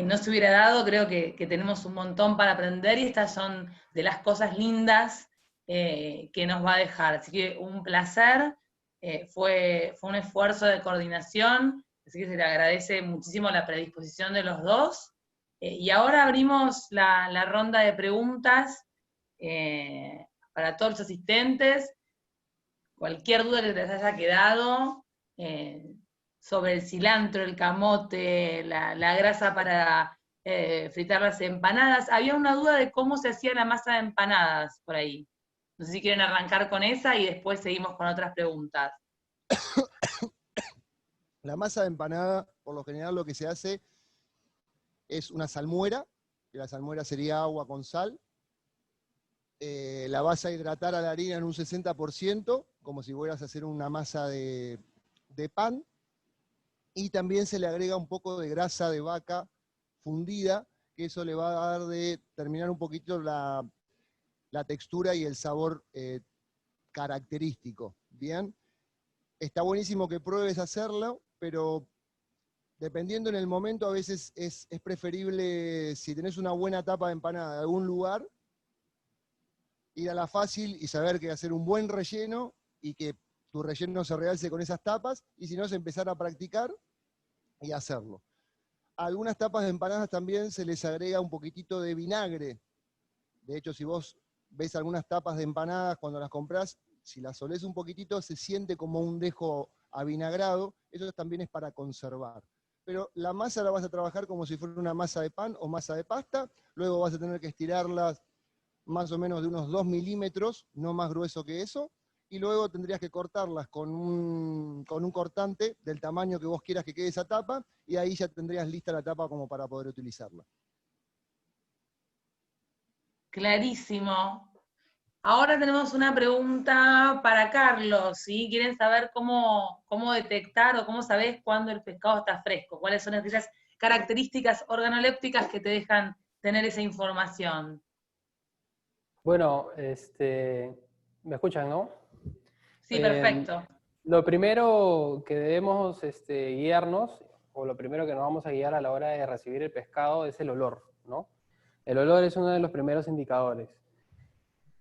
no se hubiera dado. Creo que tenemos un montón para aprender y estas son de las cosas lindas que nos va a dejar. Así que un placer, fue un esfuerzo de coordinación, así que se le agradece muchísimo la predisposición de los dos. Y ahora abrimos la ronda de preguntas para todos los asistentes. Cualquier duda que les haya quedado sobre el cilantro, el camote, la grasa para fritar las empanadas. Había una duda de cómo se hacía la masa de empanadas por ahí. No sé si quieren arrancar con esa y después seguimos con otras preguntas. La masa de empanada, por lo general lo que se hace es una salmuera, que la salmuera sería agua con sal. La vas a hidratar a la harina en un 60%, como si fueras a hacer una masa de pan. Y también se le agrega un poco de grasa de vaca fundida, que eso le va a dar de terminar un poquito la textura y el sabor característico. Bien, está buenísimo que pruebes hacerlo, pero dependiendo en el momento, a veces es preferible, si tenés una buena tapa de empanada de algún lugar, ir a la fácil y saber que hacer un buen relleno y que tu relleno se realce con esas tapas, y si no, es empezar a practicar y hacerlo. A algunas tapas de empanadas también se les agrega un poquitito de vinagre. De hecho, si vos ves algunas tapas de empanadas cuando las comprás, si las solés un poquitito, se siente como un dejo avinagrado. Eso también es para conservar. Pero la masa la vas a trabajar como si fuera una masa de pan o masa de pasta. Luego vas a tener que estirarlas más o menos de unos 2 milímetros, no más grueso que eso, y luego tendrías que cortarlas con un cortante del tamaño que vos quieras que quede esa tapa, y ahí ya tendrías lista la tapa como para poder utilizarla. Clarísimo. Ahora tenemos una pregunta para Carlos, ¿sí? Quieren saber cómo detectar o cómo sabés cuándo el pescado está fresco. ¿Cuáles son esas características organolépticas que te dejan tener esa información? Bueno, me escuchan, ¿no? Sí, perfecto. Lo primero que debemos guiarnos, o lo primero que nos vamos a guiar a la hora de recibir el pescado es el olor, ¿no? El olor es uno de los primeros indicadores.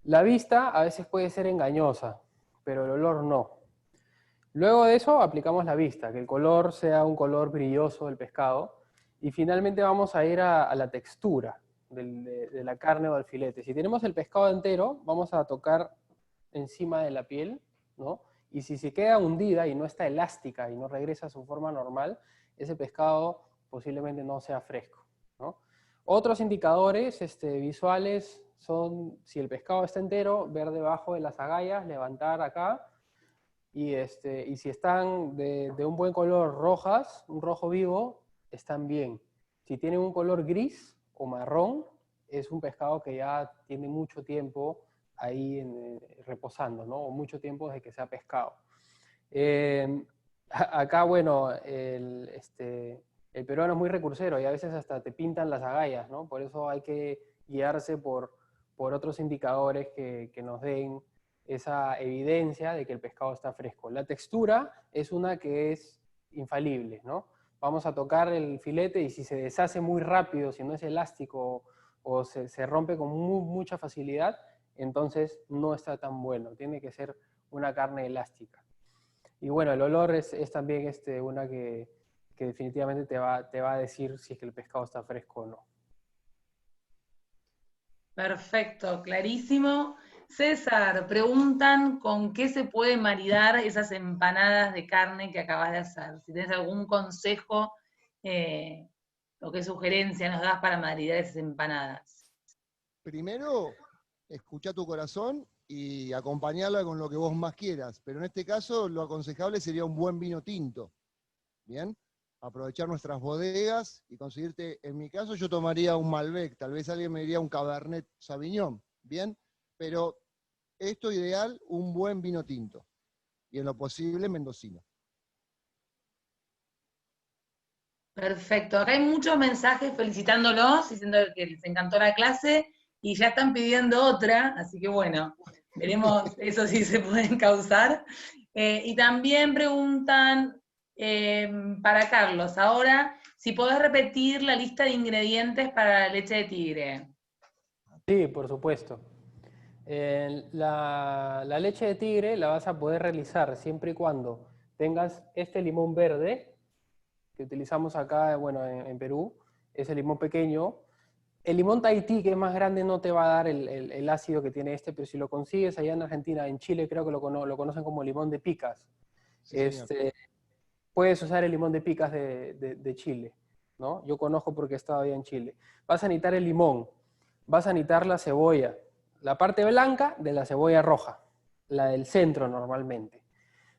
La vista a veces puede ser engañosa, pero el olor no. Luego de eso aplicamos la vista, que el color sea un color brilloso del pescado, y finalmente vamos a ir a la textura de la carne o del filete. Si tenemos el pescado entero, vamos a tocar encima de la piel, ¿no? Y si se queda hundida y no está elástica y no regresa a su forma normal, ese pescado posiblemente no sea fresco, ¿no? Otros indicadores visuales son, si el pescado está entero, ver debajo de las agallas, levantar acá, y si están de un buen color rojas, un rojo vivo, están bien. Si tienen un color gris o marrón, es un pescado que ya tiene mucho tiempo ahí reposando, ¿no? O mucho tiempo desde que se ha pescado. Acá, bueno, el peruano es muy recursero y a veces hasta te pintan las agallas, ¿no? Por eso hay que guiarse por otros indicadores que nos den esa evidencia de que el pescado está fresco. La textura es una que es infalible, ¿no? Vamos a tocar el filete y si se deshace muy rápido, si no es elástico o se rompe con mucha facilidad, entonces no está tan bueno. Tiene que ser una carne elástica. Y bueno, el olor es también una que definitivamente te va a decir si es que el pescado está fresco o no. Perfecto, clarísimo. César, preguntan con qué se puede maridar esas empanadas de carne que acabas de hacer. Si tienes algún consejo o qué sugerencia nos das para maridar esas empanadas. Primero, escucha tu corazón y acompañarla con lo que vos más quieras, pero en este caso lo aconsejable sería un buen vino tinto, ¿bien? Aprovechar nuestras bodegas y conseguirte, en mi caso yo tomaría un Malbec, tal vez alguien me diría un Cabernet Sauvignon, ¿bien? Pero esto ideal, un buen vino tinto, y en lo posible mendocino. Perfecto, acá hay muchos mensajes felicitándolos, diciendo que les encantó la clase, y ya están pidiendo otra, así que bueno, veremos eso si se pueden causar. Y también preguntan para Carlos, ahora, si podés repetir la lista de ingredientes para la leche de tigre. Sí, por supuesto. La leche de tigre la vas a poder realizar siempre y cuando tengas este limón verde, que utilizamos acá, bueno, en Perú, es el limón pequeño. El limón Tahití, que es más grande, no te va a dar el ácido que tiene pero si lo consigues allá en Argentina, en Chile creo que lo conocen como limón de picas. Sí, Puedes usar el limón de picas de Chile, ¿no? Yo conozco porque he estado allá en Chile. Vas a necesitar el limón, vas a necesitar la cebolla, la parte blanca de la cebolla roja, la del centro normalmente.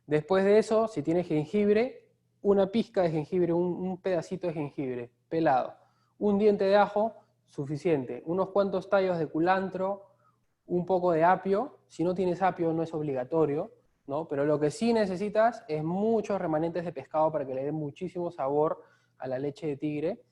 Después de eso, si tienes jengibre, una pizca de jengibre, un pedacito de jengibre pelado, un diente de ajo, suficiente, unos cuantos tallos de culantro, un poco de apio. Si no tienes apio no es obligatorio, ¿no? Pero lo que sí necesitas es muchos remanentes de pescado para que le den muchísimo sabor a la leche de tigre,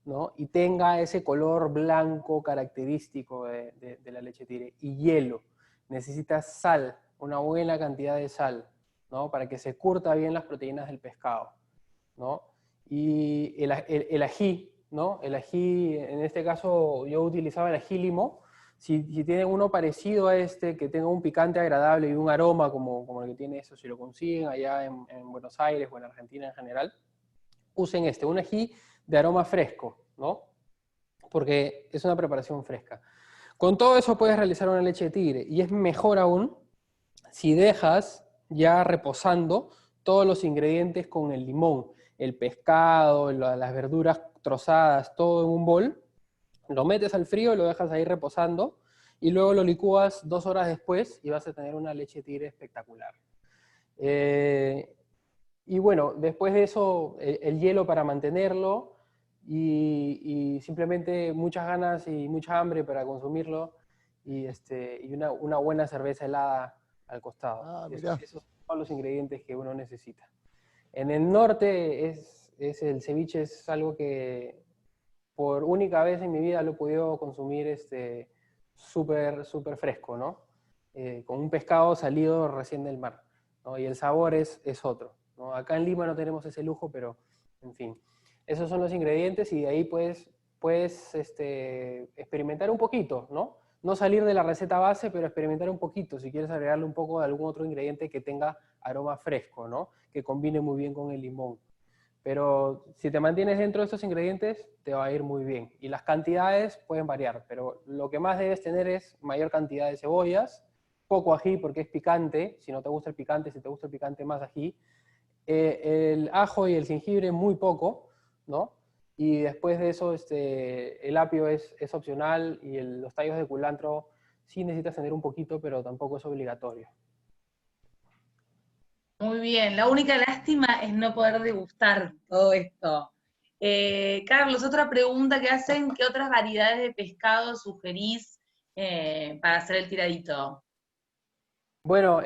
¿no? Y tenga ese color blanco característico de la leche de tigre. Y hielo. Necesitas sal, una buena cantidad de sal, ¿no? Para que se curta bien las proteínas del pescado, ¿no? Y el ají, ¿no? El ají, en este caso yo utilizaba el ají limo. Si tienen uno parecido a que tenga un picante agradable y un aroma como el que tiene eso, si lo consiguen allá en Buenos Aires o en Argentina en general, usen un ají de aroma fresco, ¿no? Porque es una preparación fresca. Con todo eso puedes realizar una leche de tigre, y es mejor aún si dejas ya reposando todos los ingredientes con el limón, el pescado, las verduras trozadas, todo en un bol, lo metes al frío, lo dejas ahí reposando, y luego lo licúas 2 horas después y vas a tener una leche de tigre espectacular. Y bueno, después de eso, el hielo para mantenerlo, y simplemente muchas ganas y mucha hambre para consumirlo, y una buena cerveza helada al costado. Ah, mirá. Esos son los ingredientes que uno necesita. En el norte el ceviche es algo que por única vez en mi vida lo he podido consumir súper fresco, ¿no? Con un pescado salido recién del mar, ¿no? Y el sabor es otro, ¿no? Acá en Lima no tenemos ese lujo, pero en fin. Esos son los ingredientes y de ahí puedes experimentar un poquito, ¿no? No salir de la receta base, pero experimentar un poquito, si quieres agregarle un poco de algún otro ingrediente que tenga aroma fresco, ¿no? Que combine muy bien con el limón. Pero si te mantienes dentro de estos ingredientes, te va a ir muy bien. Y las cantidades pueden variar, pero lo que más debes tener es mayor cantidad de cebollas, poco ají porque es picante, si no te gusta el picante, si te gusta el picante más ají. El ajo y el jengibre muy poco, ¿no? Y después de eso el apio es opcional y los tallos de culantro sí necesitas tener un poquito, pero tampoco es obligatorio. Muy bien, la única lástima es no poder degustar todo esto. Carlos, otra pregunta que hacen, ¿qué otras variedades de pescado sugerís para hacer el tiradito? Bueno,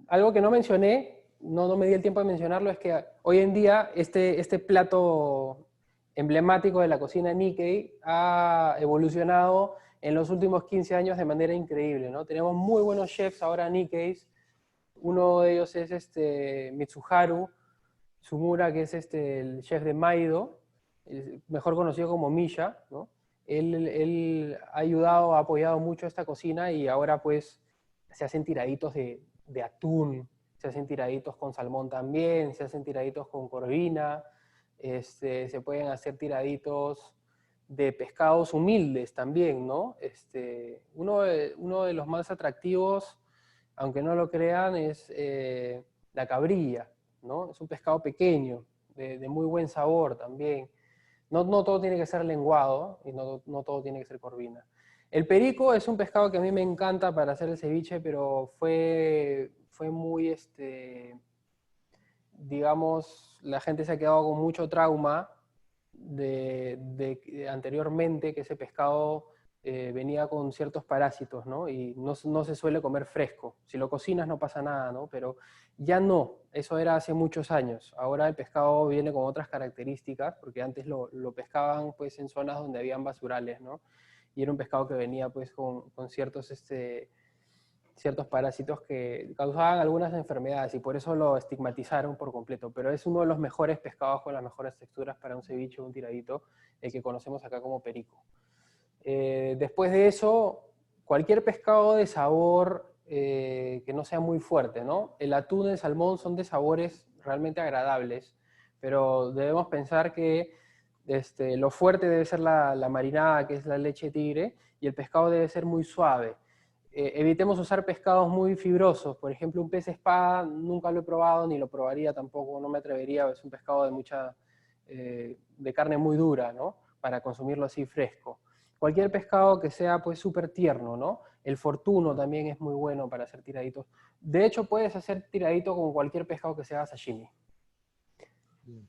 algo que no mencioné, no me di el tiempo de mencionarlo, es que hoy en día este plato emblemático de la cocina Nikkei ha evolucionado en los últimos 15 años de manera increíble, ¿no? Tenemos muy buenos chefs ahora Nikkeis. Uno de ellos es Mitsuharu Sumura, que es el chef de Maido, mejor conocido como Misha, ¿no? Él ha ayudado, ha apoyado mucho esta cocina y ahora pues se hacen tiraditos de atún, se hacen tiraditos con salmón también, se hacen tiraditos con corvina, se pueden hacer tiraditos de pescados humildes también, ¿no? Uno de los más atractivos, aunque no lo crean, es la cabrilla, ¿no? Es un pescado pequeño, de muy buen sabor también. No todo tiene que ser lenguado y no todo tiene que ser corvina. El perico es un pescado que a mí me encanta para hacer el ceviche, pero fue muy, digamos, la gente se ha quedado con mucho trauma de anteriormente, que ese pescado venía con ciertos parásitos, ¿no? Y no se suele comer fresco. Si lo cocinas no pasa nada, ¿no? Pero ya no, eso era hace muchos años. Ahora el pescado viene con otras características, porque antes lo pescaban pues en zonas donde habían basurales, ¿no? Y era un pescado que venía pues con ciertos parásitos que causaban algunas enfermedades y por eso lo estigmatizaron por completo. Pero es uno de los mejores pescados con las mejores texturas para un ceviche o un tiradito, el que conocemos acá como perico. Después de eso, cualquier pescado de sabor que no sea muy fuerte, ¿no? El atún y el salmón son de sabores realmente agradables, pero debemos pensar que lo fuerte debe ser la marinada, que es la leche tigre, y el pescado debe ser muy suave. Evitemos usar pescados muy fibrosos. Por ejemplo, un pez espada nunca lo he probado, ni lo probaría tampoco, no me atrevería, es un pescado de carne muy dura, ¿no? Para consumirlo así fresco. Cualquier pescado que sea pues súper tierno, ¿no? El fortuno también es muy bueno para hacer tiraditos. De hecho, puedes hacer tiradito con cualquier pescado que sea sashimi. Bien.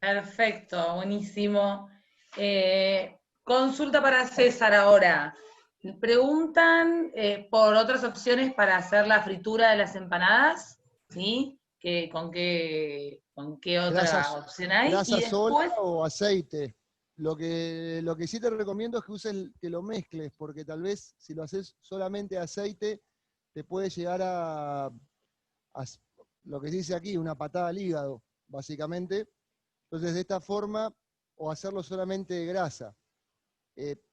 Perfecto, buenísimo. Consulta para César ahora. Preguntan por otras opciones para hacer la fritura de las empanadas, ¿sí? ¿Con qué otra opción hay? ¿Grasa Y sola después, o aceite? Lo que sí te recomiendo es que que lo mezcles, porque tal vez si lo haces solamente aceite, te puede llegar a lo que se dice aquí, una patada al hígado, básicamente. Entonces, de esta forma, o hacerlo solamente de grasa.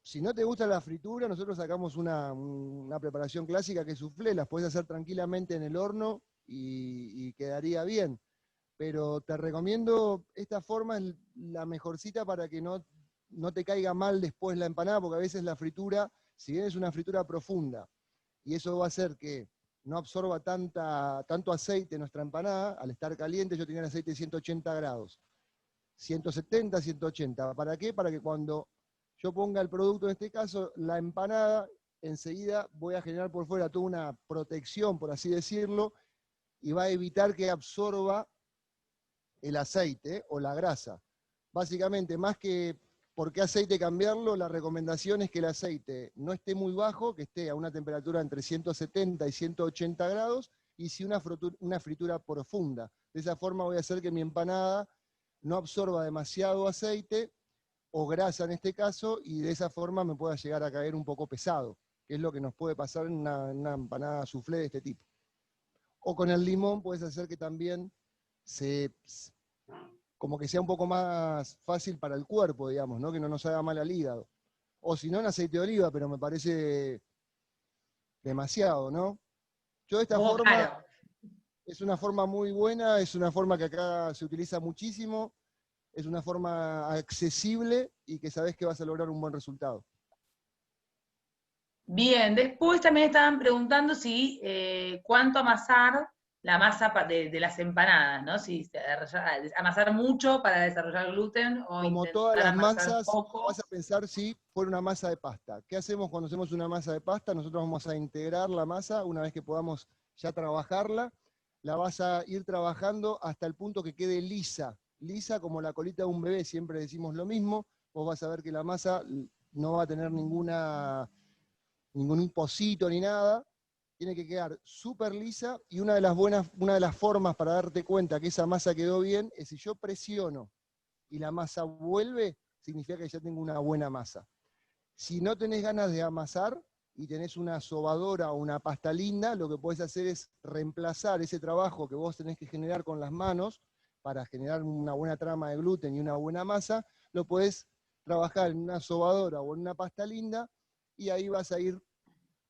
Si no te gusta la fritura, nosotros sacamos una preparación clásica que es soufflé, las puedes hacer tranquilamente en el horno y quedaría bien. Pero te recomiendo, esta forma es la mejorcita para que no te caiga mal después la empanada, porque a veces la fritura, si bien es una fritura profunda, y eso va a hacer que no absorba tanto aceite en nuestra empanada, al estar caliente, yo tenía el aceite de 180 grados, 170, 180. ¿Para qué? Para que cuando yo ponga el producto, en este caso, la empanada, enseguida voy a generar por fuera toda una protección, por así decirlo, y va a evitar que absorba el aceite o la grasa. Básicamente, más que ¿Por qué aceite cambiarlo? La recomendación es que el aceite no esté muy bajo, que esté a una temperatura entre 170 y 180 grados, y si una fritura profunda. De esa forma voy a hacer que mi empanada no absorba demasiado aceite, o grasa en este caso, y de esa forma me pueda llegar a caer un poco pesado, que es lo que nos puede pasar en una empanada soufflé de este tipo. O con el limón puedes hacer que también como que sea un poco más fácil para el cuerpo, digamos, ¿no? Que no nos haga mal al hígado. O si no, en aceite de oliva, pero me parece demasiado, ¿no? Yo de esta forma, Claro. es una forma muy buena, es una forma que acá se utiliza muchísimo, es una forma accesible y que sabés que vas a lograr un buen resultado. Bien, después también estaban preguntando si cuánto amasar la masa de las empanadas, ¿no? Si amasar mucho para desarrollar gluten o Como todas intentar las amasar masas, poco. vas a pensar si fuera una masa de pasta. ¿Qué hacemos cuando hacemos una masa de pasta? Nosotros vamos a integrar la masa una vez que podamos ya trabajarla. La vas a ir trabajando hasta el punto que quede lisa. Lisa como la colita de un bebé, siempre decimos lo mismo. Vos vas a ver que la masa no va a tener ningún pocito ni nada. Tiene que quedar súper lisa, y una de las formas para darte cuenta que esa masa quedó bien es si yo presiono y la masa vuelve, significa que ya tengo una buena masa. Si no tenés ganas de amasar y tenés una sobadora o una pasta linda, lo que podés hacer es reemplazar ese trabajo que vos tenés que generar con las manos para generar una buena trama de gluten y una buena masa, lo podés trabajar en una sobadora o en una pasta linda, y ahí vas a ir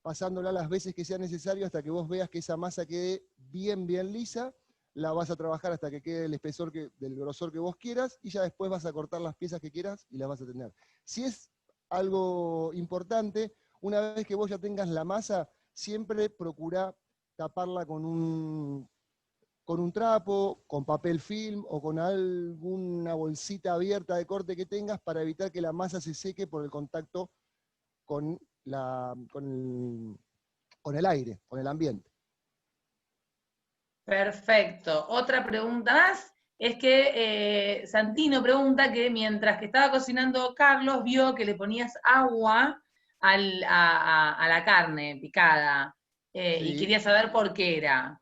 pasándola las veces que sea necesario hasta que vos veas que esa masa quede bien, bien lisa. La vas a trabajar hasta que quede el espesor del grosor que vos quieras, y ya después vas a cortar las piezas que quieras y las vas a tener. Si es algo importante, una vez que vos ya tengas la masa, siempre procurá taparla con un trapo, con papel film o con alguna bolsita abierta de corte que tengas, para evitar que la masa se seque por el contacto con el aire, con el ambiente. Perfecto. Otra pregunta más es que Santino pregunta que mientras que estaba cocinando Carlos, vio que le ponías agua a la carne picada y Sí. quería saber por qué era.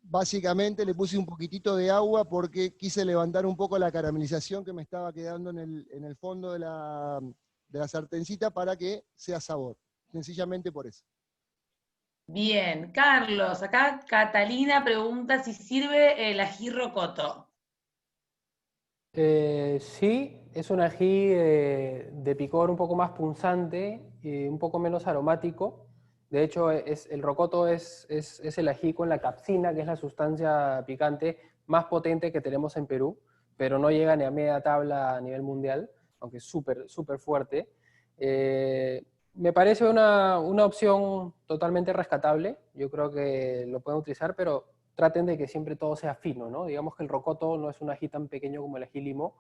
Básicamente le puse un poquitito de agua porque quise levantar un poco la caramelización que me estaba quedando en el fondo de la sartencita, para que sea sabor. Sencillamente por eso. Bien, Carlos, acá Catalina pregunta si sirve el ají rocoto. Sí, es un ají de picor un poco más punzante y un poco menos aromático. De hecho, el rocoto es el ají con la capsina, que es la sustancia picante más potente que tenemos en Perú, pero no llega ni a media tabla a nivel mundial, aunque es súper, súper fuerte. Me parece una opción totalmente rescatable. Yo creo que lo pueden utilizar, pero traten de que siempre todo sea fino, ¿no? Digamos que el rocoto no es un ají tan pequeño como el ají limo,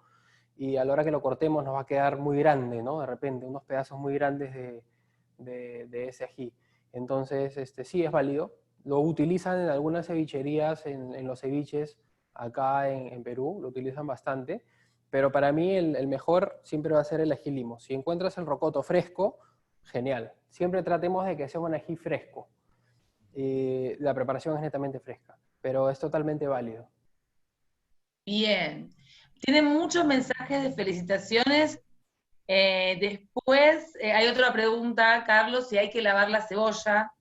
y a la hora que lo cortemos nos va a quedar muy grande, ¿no? De repente, unos pedazos muy grandes de ese ají. Entonces, sí es válido. Lo utilizan en algunas cevicherías, en los ceviches, acá en Perú, lo utilizan bastante, pero para mí el mejor siempre va a ser el ají limo. Si encuentras el rocoto fresco, genial. Siempre tratemos de que sea un ají fresco. La preparación es netamente fresca, pero es totalmente válido. Bien. Tienen muchos mensajes de felicitaciones. Después hay otra pregunta, Carlos, si hay que lavar la cebolla.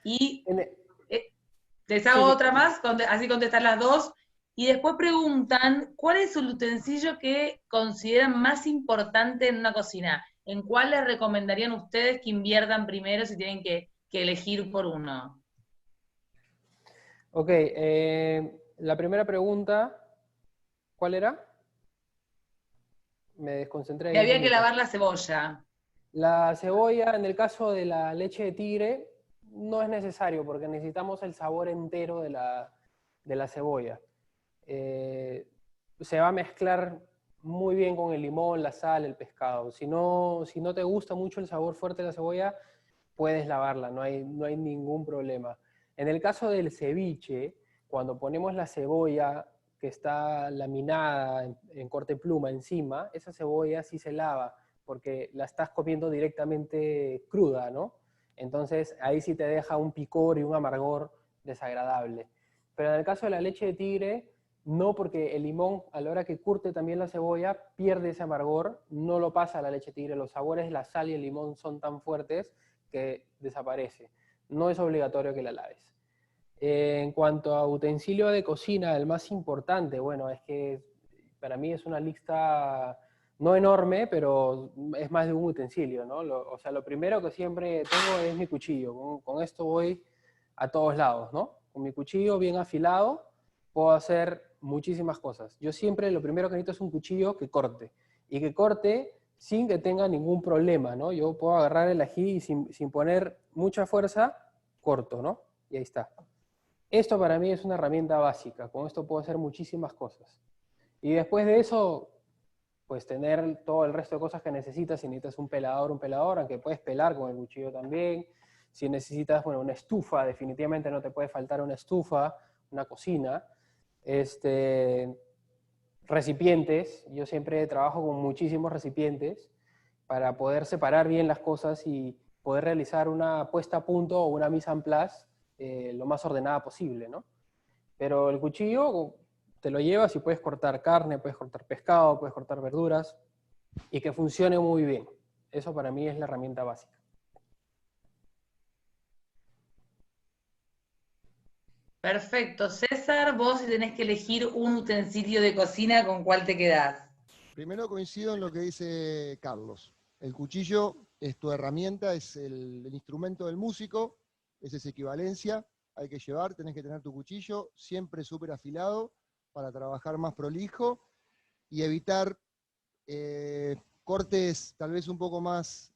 Y les hago Sí, otra más, así contestar las dos. Y después preguntan, ¿cuál es el utensilio que consideran más importante en una cocina? ¿En cuál les recomendarían ustedes que inviertan primero si tienen que elegir por uno? ok, la primera pregunta, ¿cuál era? Me desconcentré Que ahí un había que poquito. lavar la cebolla. La cebolla, en el caso de la leche de tigre, no es necesario porque necesitamos el sabor entero de la cebolla. Se va a mezclar muy bien con el limón, la sal, el pescado. Si no te gusta mucho el sabor fuerte de la cebolla, puedes lavarla, no hay ningún problema. En el caso del ceviche, cuando ponemos la cebolla que está laminada en corte pluma encima, esa cebolla sí se lava, porque la estás comiendo directamente cruda, ¿no? Entonces ahí sí te deja un picor y un amargor desagradable. Pero en el caso de la leche de tigre, no, porque el limón, a la hora que curte también la cebolla, pierde ese amargor, no lo pasa a la leche de tigre. Los sabores de la sal y el limón son tan fuertes que desaparece. No es obligatorio que la laves. En cuanto a utensilio de cocina, el más importante, bueno, es que para mí es una lista no enorme, pero es más de un utensilio, ¿no? O sea, lo primero que siempre tengo es mi cuchillo. Con esto voy a todos lados, ¿no? Con mi cuchillo bien afilado puedo hacer muchísimas cosas. Yo siempre lo primero que necesito es un cuchillo que corte, y que corte sin que tenga ningún problema, ¿no? Yo puedo agarrar el ají y sin poner mucha fuerza, corto, ¿no? Y ahí está. Esto para mí es una herramienta básica, con esto puedo hacer muchísimas cosas. Y después de eso, pues tener todo el resto de cosas que necesitas. Si necesitas un pelador, aunque puedes pelar con el cuchillo también. Si necesitas, bueno, una estufa, definitivamente no te puede faltar una estufa, una cocina. Recipientes, yo siempre trabajo con muchísimos recipientes para poder separar bien las cosas y poder realizar una puesta a punto o una mise en place lo más ordenada posible, ¿no? Pero el cuchillo te lo llevas y puedes cortar carne, puedes cortar pescado, puedes cortar verduras, y que funcione muy bien. Eso para mí es la herramienta básica. Perfecto. César, vos si tenés que elegir un utensilio de cocina, ¿con cuál te quedás? Primero coincido en lo que dice Carlos. El cuchillo es tu herramienta, es el instrumento del músico, esa es equivalencia, hay que llevar, tenés que tener tu cuchillo siempre súper afilado para trabajar más prolijo y evitar cortes tal vez un poco más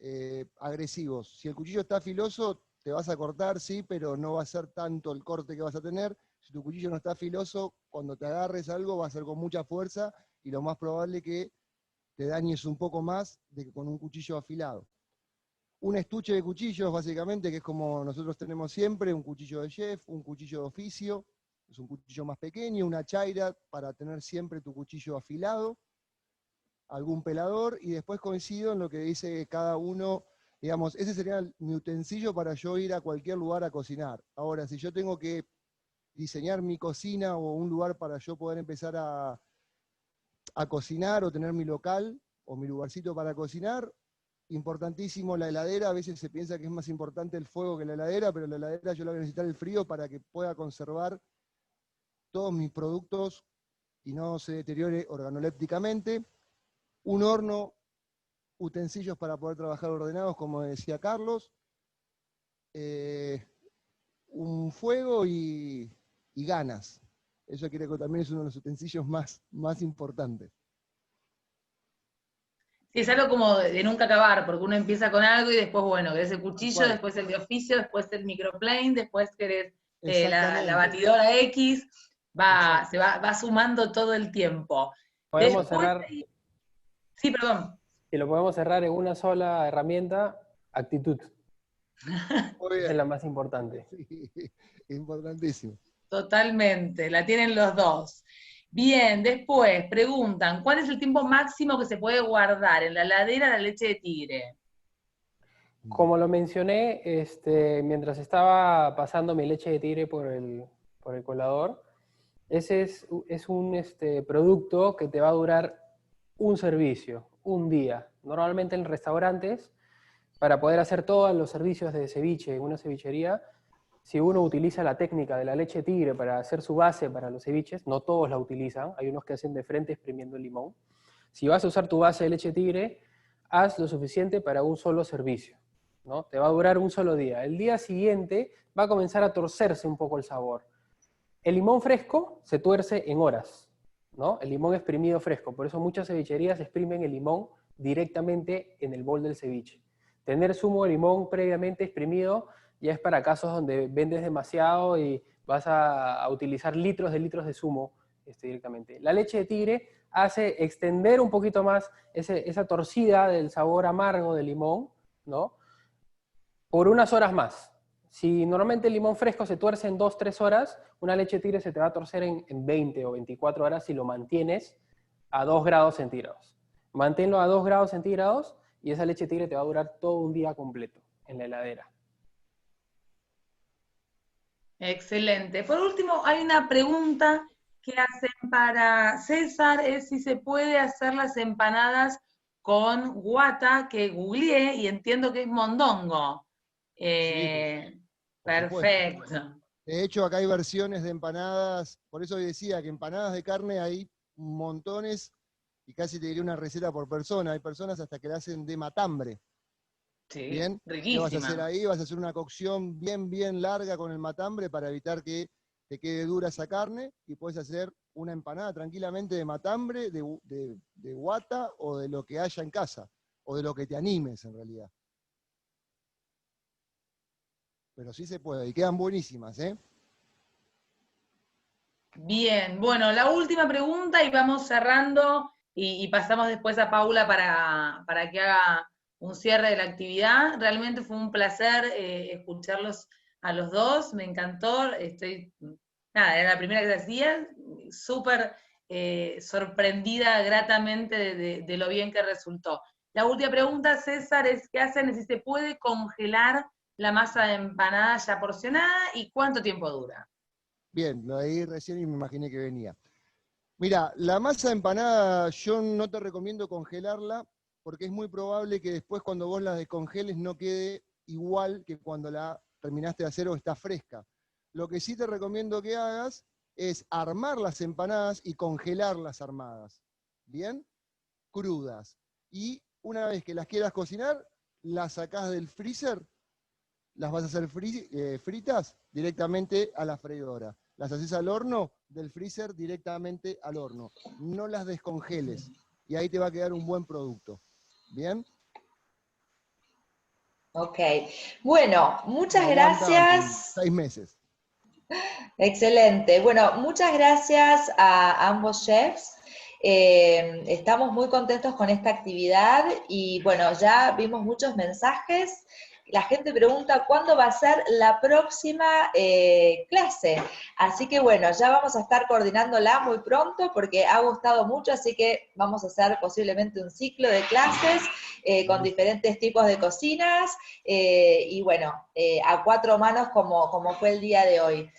agresivos. Si el cuchillo está filoso, te vas a cortar, sí, pero no va a ser tanto el corte que vas a tener. Si tu cuchillo no está filoso, cuando te agarres algo va a ser con mucha fuerza y lo más probable que te dañes un poco más de que con un cuchillo afilado. Un estuche de cuchillos, básicamente, que es como nosotros tenemos siempre, un cuchillo de chef, un cuchillo de oficio, es un cuchillo más pequeño, una chaira para tener siempre tu cuchillo afilado, algún pelador, y después coincido en lo que dice cada uno, digamos, ese sería mi utensilio para yo ir a cualquier lugar a cocinar. Ahora, si yo tengo que diseñar mi cocina o un lugar para yo poder empezar a cocinar o tener mi local o mi lugarcito para cocinar, importantísimo la heladera. A veces se piensa que es más importante el fuego que la heladera, pero la heladera yo la voy a necesitar el frío para que pueda conservar todos mis productos y no se deteriore organolépticamente. Un horno, utensilios para poder trabajar ordenados, como decía Carlos, un fuego y ganas. Eso creo que también es uno de los utensilios más importantes. Sí, es algo como de nunca acabar, porque uno empieza con algo y después, bueno, querés el cuchillo, después el de oficio, después el microplane, después querés la batidora X, se va sumando todo el tiempo. Podemos cerrar. Sí, perdón. Y lo podemos cerrar en una sola herramienta, actitud. Es la más importante. Sí, importantísimo. Totalmente, la tienen los dos. Bien, después preguntan, ¿cuál es el tiempo máximo que se puede guardar en la heladera la leche de tigre? Como lo mencioné, mientras estaba pasando mi leche de tigre por el colador, ese es un producto que te va a durar un servicio, un día. Normalmente en restaurantes, para poder hacer todos los servicios de ceviche en una cevichería, si uno utiliza la técnica de la leche de tigre para hacer su base para los ceviches, no todos la utilizan, hay unos que hacen de frente exprimiendo el limón. Si vas a usar tu base de leche de tigre, haz lo suficiente para un solo servicio, ¿no? Te va a durar un solo día. El día siguiente va a comenzar a torcerse un poco el sabor. El limón fresco se tuerce en horas, ¿no? El limón exprimido fresco, por eso muchas cevicherías exprimen el limón directamente en el bol del ceviche. Tener zumo de limón previamente exprimido ya es para casos donde vendes demasiado y vas a utilizar litros de zumo directamente. La leche de tigre hace extender un poquito más esa torcida del sabor amargo del limón, ¿no? Por unas horas más. Si normalmente el limón fresco se tuerce en 2-3 horas, una leche tigre se te va a torcer en 20 o 24 horas si lo mantienes a 2 grados centígrados. Manténlo a 2 grados centígrados y esa leche tigre te va a durar todo un día completo en la heladera. Excelente. Por último, hay una pregunta que hacen para César, es si se puede hacer las empanadas con guata, que googleé y entiendo que es mondongo. Por supuesto. Perfecto. De hecho, acá hay versiones de empanadas, por eso decía que empanadas de carne hay montones, y casi te diría una receta por persona. Hay personas hasta que la hacen de matambre. Sí, Bien, ¿qué riquísima. vas a hacer ahí? Vas a hacer una cocción bien larga con el matambre para evitar que te quede dura esa carne, y puedes hacer una empanada tranquilamente de matambre, de guata, o de lo que haya en casa, o de lo que te animes en realidad. Pero sí se puede, y quedan buenísimas, ¿eh? Bien, bueno, la última pregunta y vamos cerrando y pasamos después a Paula para que haga un cierre de la actividad. Realmente fue un placer escucharlos a los dos, me encantó, era la primera que se hacía, súper sorprendida gratamente de lo bien que resultó. La última pregunta, César, es ¿qué hacen si se puede congelar la masa de empanada ya porcionada y cuánto tiempo dura? Bien, lo leí recién y me imaginé que venía. Mira, la masa de empanada yo no te recomiendo congelarla, porque es muy probable que después cuando vos la descongeles no quede igual que cuando la terminaste de hacer o está fresca. Lo que sí te recomiendo que hagas es armar las empanadas y congelarlas armadas, ¿bien? Crudas. Y una vez que las quieras cocinar, las sacás del freezer, las vas a hacer fritas directamente a la freidora. Las haces al horno, del freezer directamente al horno. No las descongeles y ahí te va a quedar un buen producto. ¿Bien? Ok. Bueno, muchas Aguantan gracias. 6 meses. Excelente. Bueno, muchas gracias a ambos chefs. Estamos muy contentos con esta actividad y bueno, ya vimos muchos mensajes. La gente pregunta cuándo va a ser la próxima clase. Así que bueno, ya vamos a estar coordinándola muy pronto porque ha gustado mucho, así que vamos a hacer posiblemente un ciclo de clases con diferentes tipos de cocinas y bueno, a 4 manos como fue el día de hoy.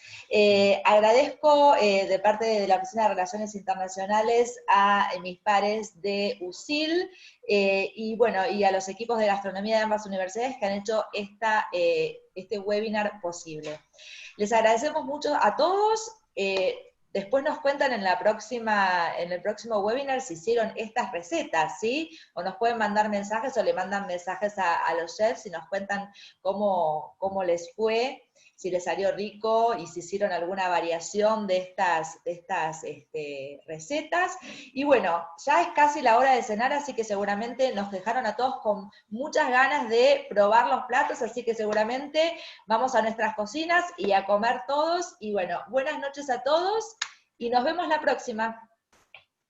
Agradezco de parte de la Oficina de Relaciones Internacionales a mis pares de USIL y bueno, y a los equipos de gastronomía de ambas universidades que han hecho este webinar posible. Les agradecemos mucho a todos. Después nos cuentan en el próximo webinar si hicieron estas recetas, ¿sí? O nos pueden mandar mensajes o le mandan mensajes a los chefs y nos cuentan cómo les fue, si les salió rico y si hicieron alguna variación de estas recetas. Y bueno, ya es casi la hora de cenar, así que seguramente nos dejaron a todos con muchas ganas de probar los platos, así que seguramente vamos a nuestras cocinas y a comer todos. Y bueno, buenas noches a todos y nos vemos la próxima.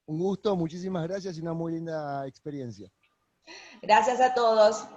Un gusto, muchísimas gracias y una muy linda experiencia. Gracias a todos.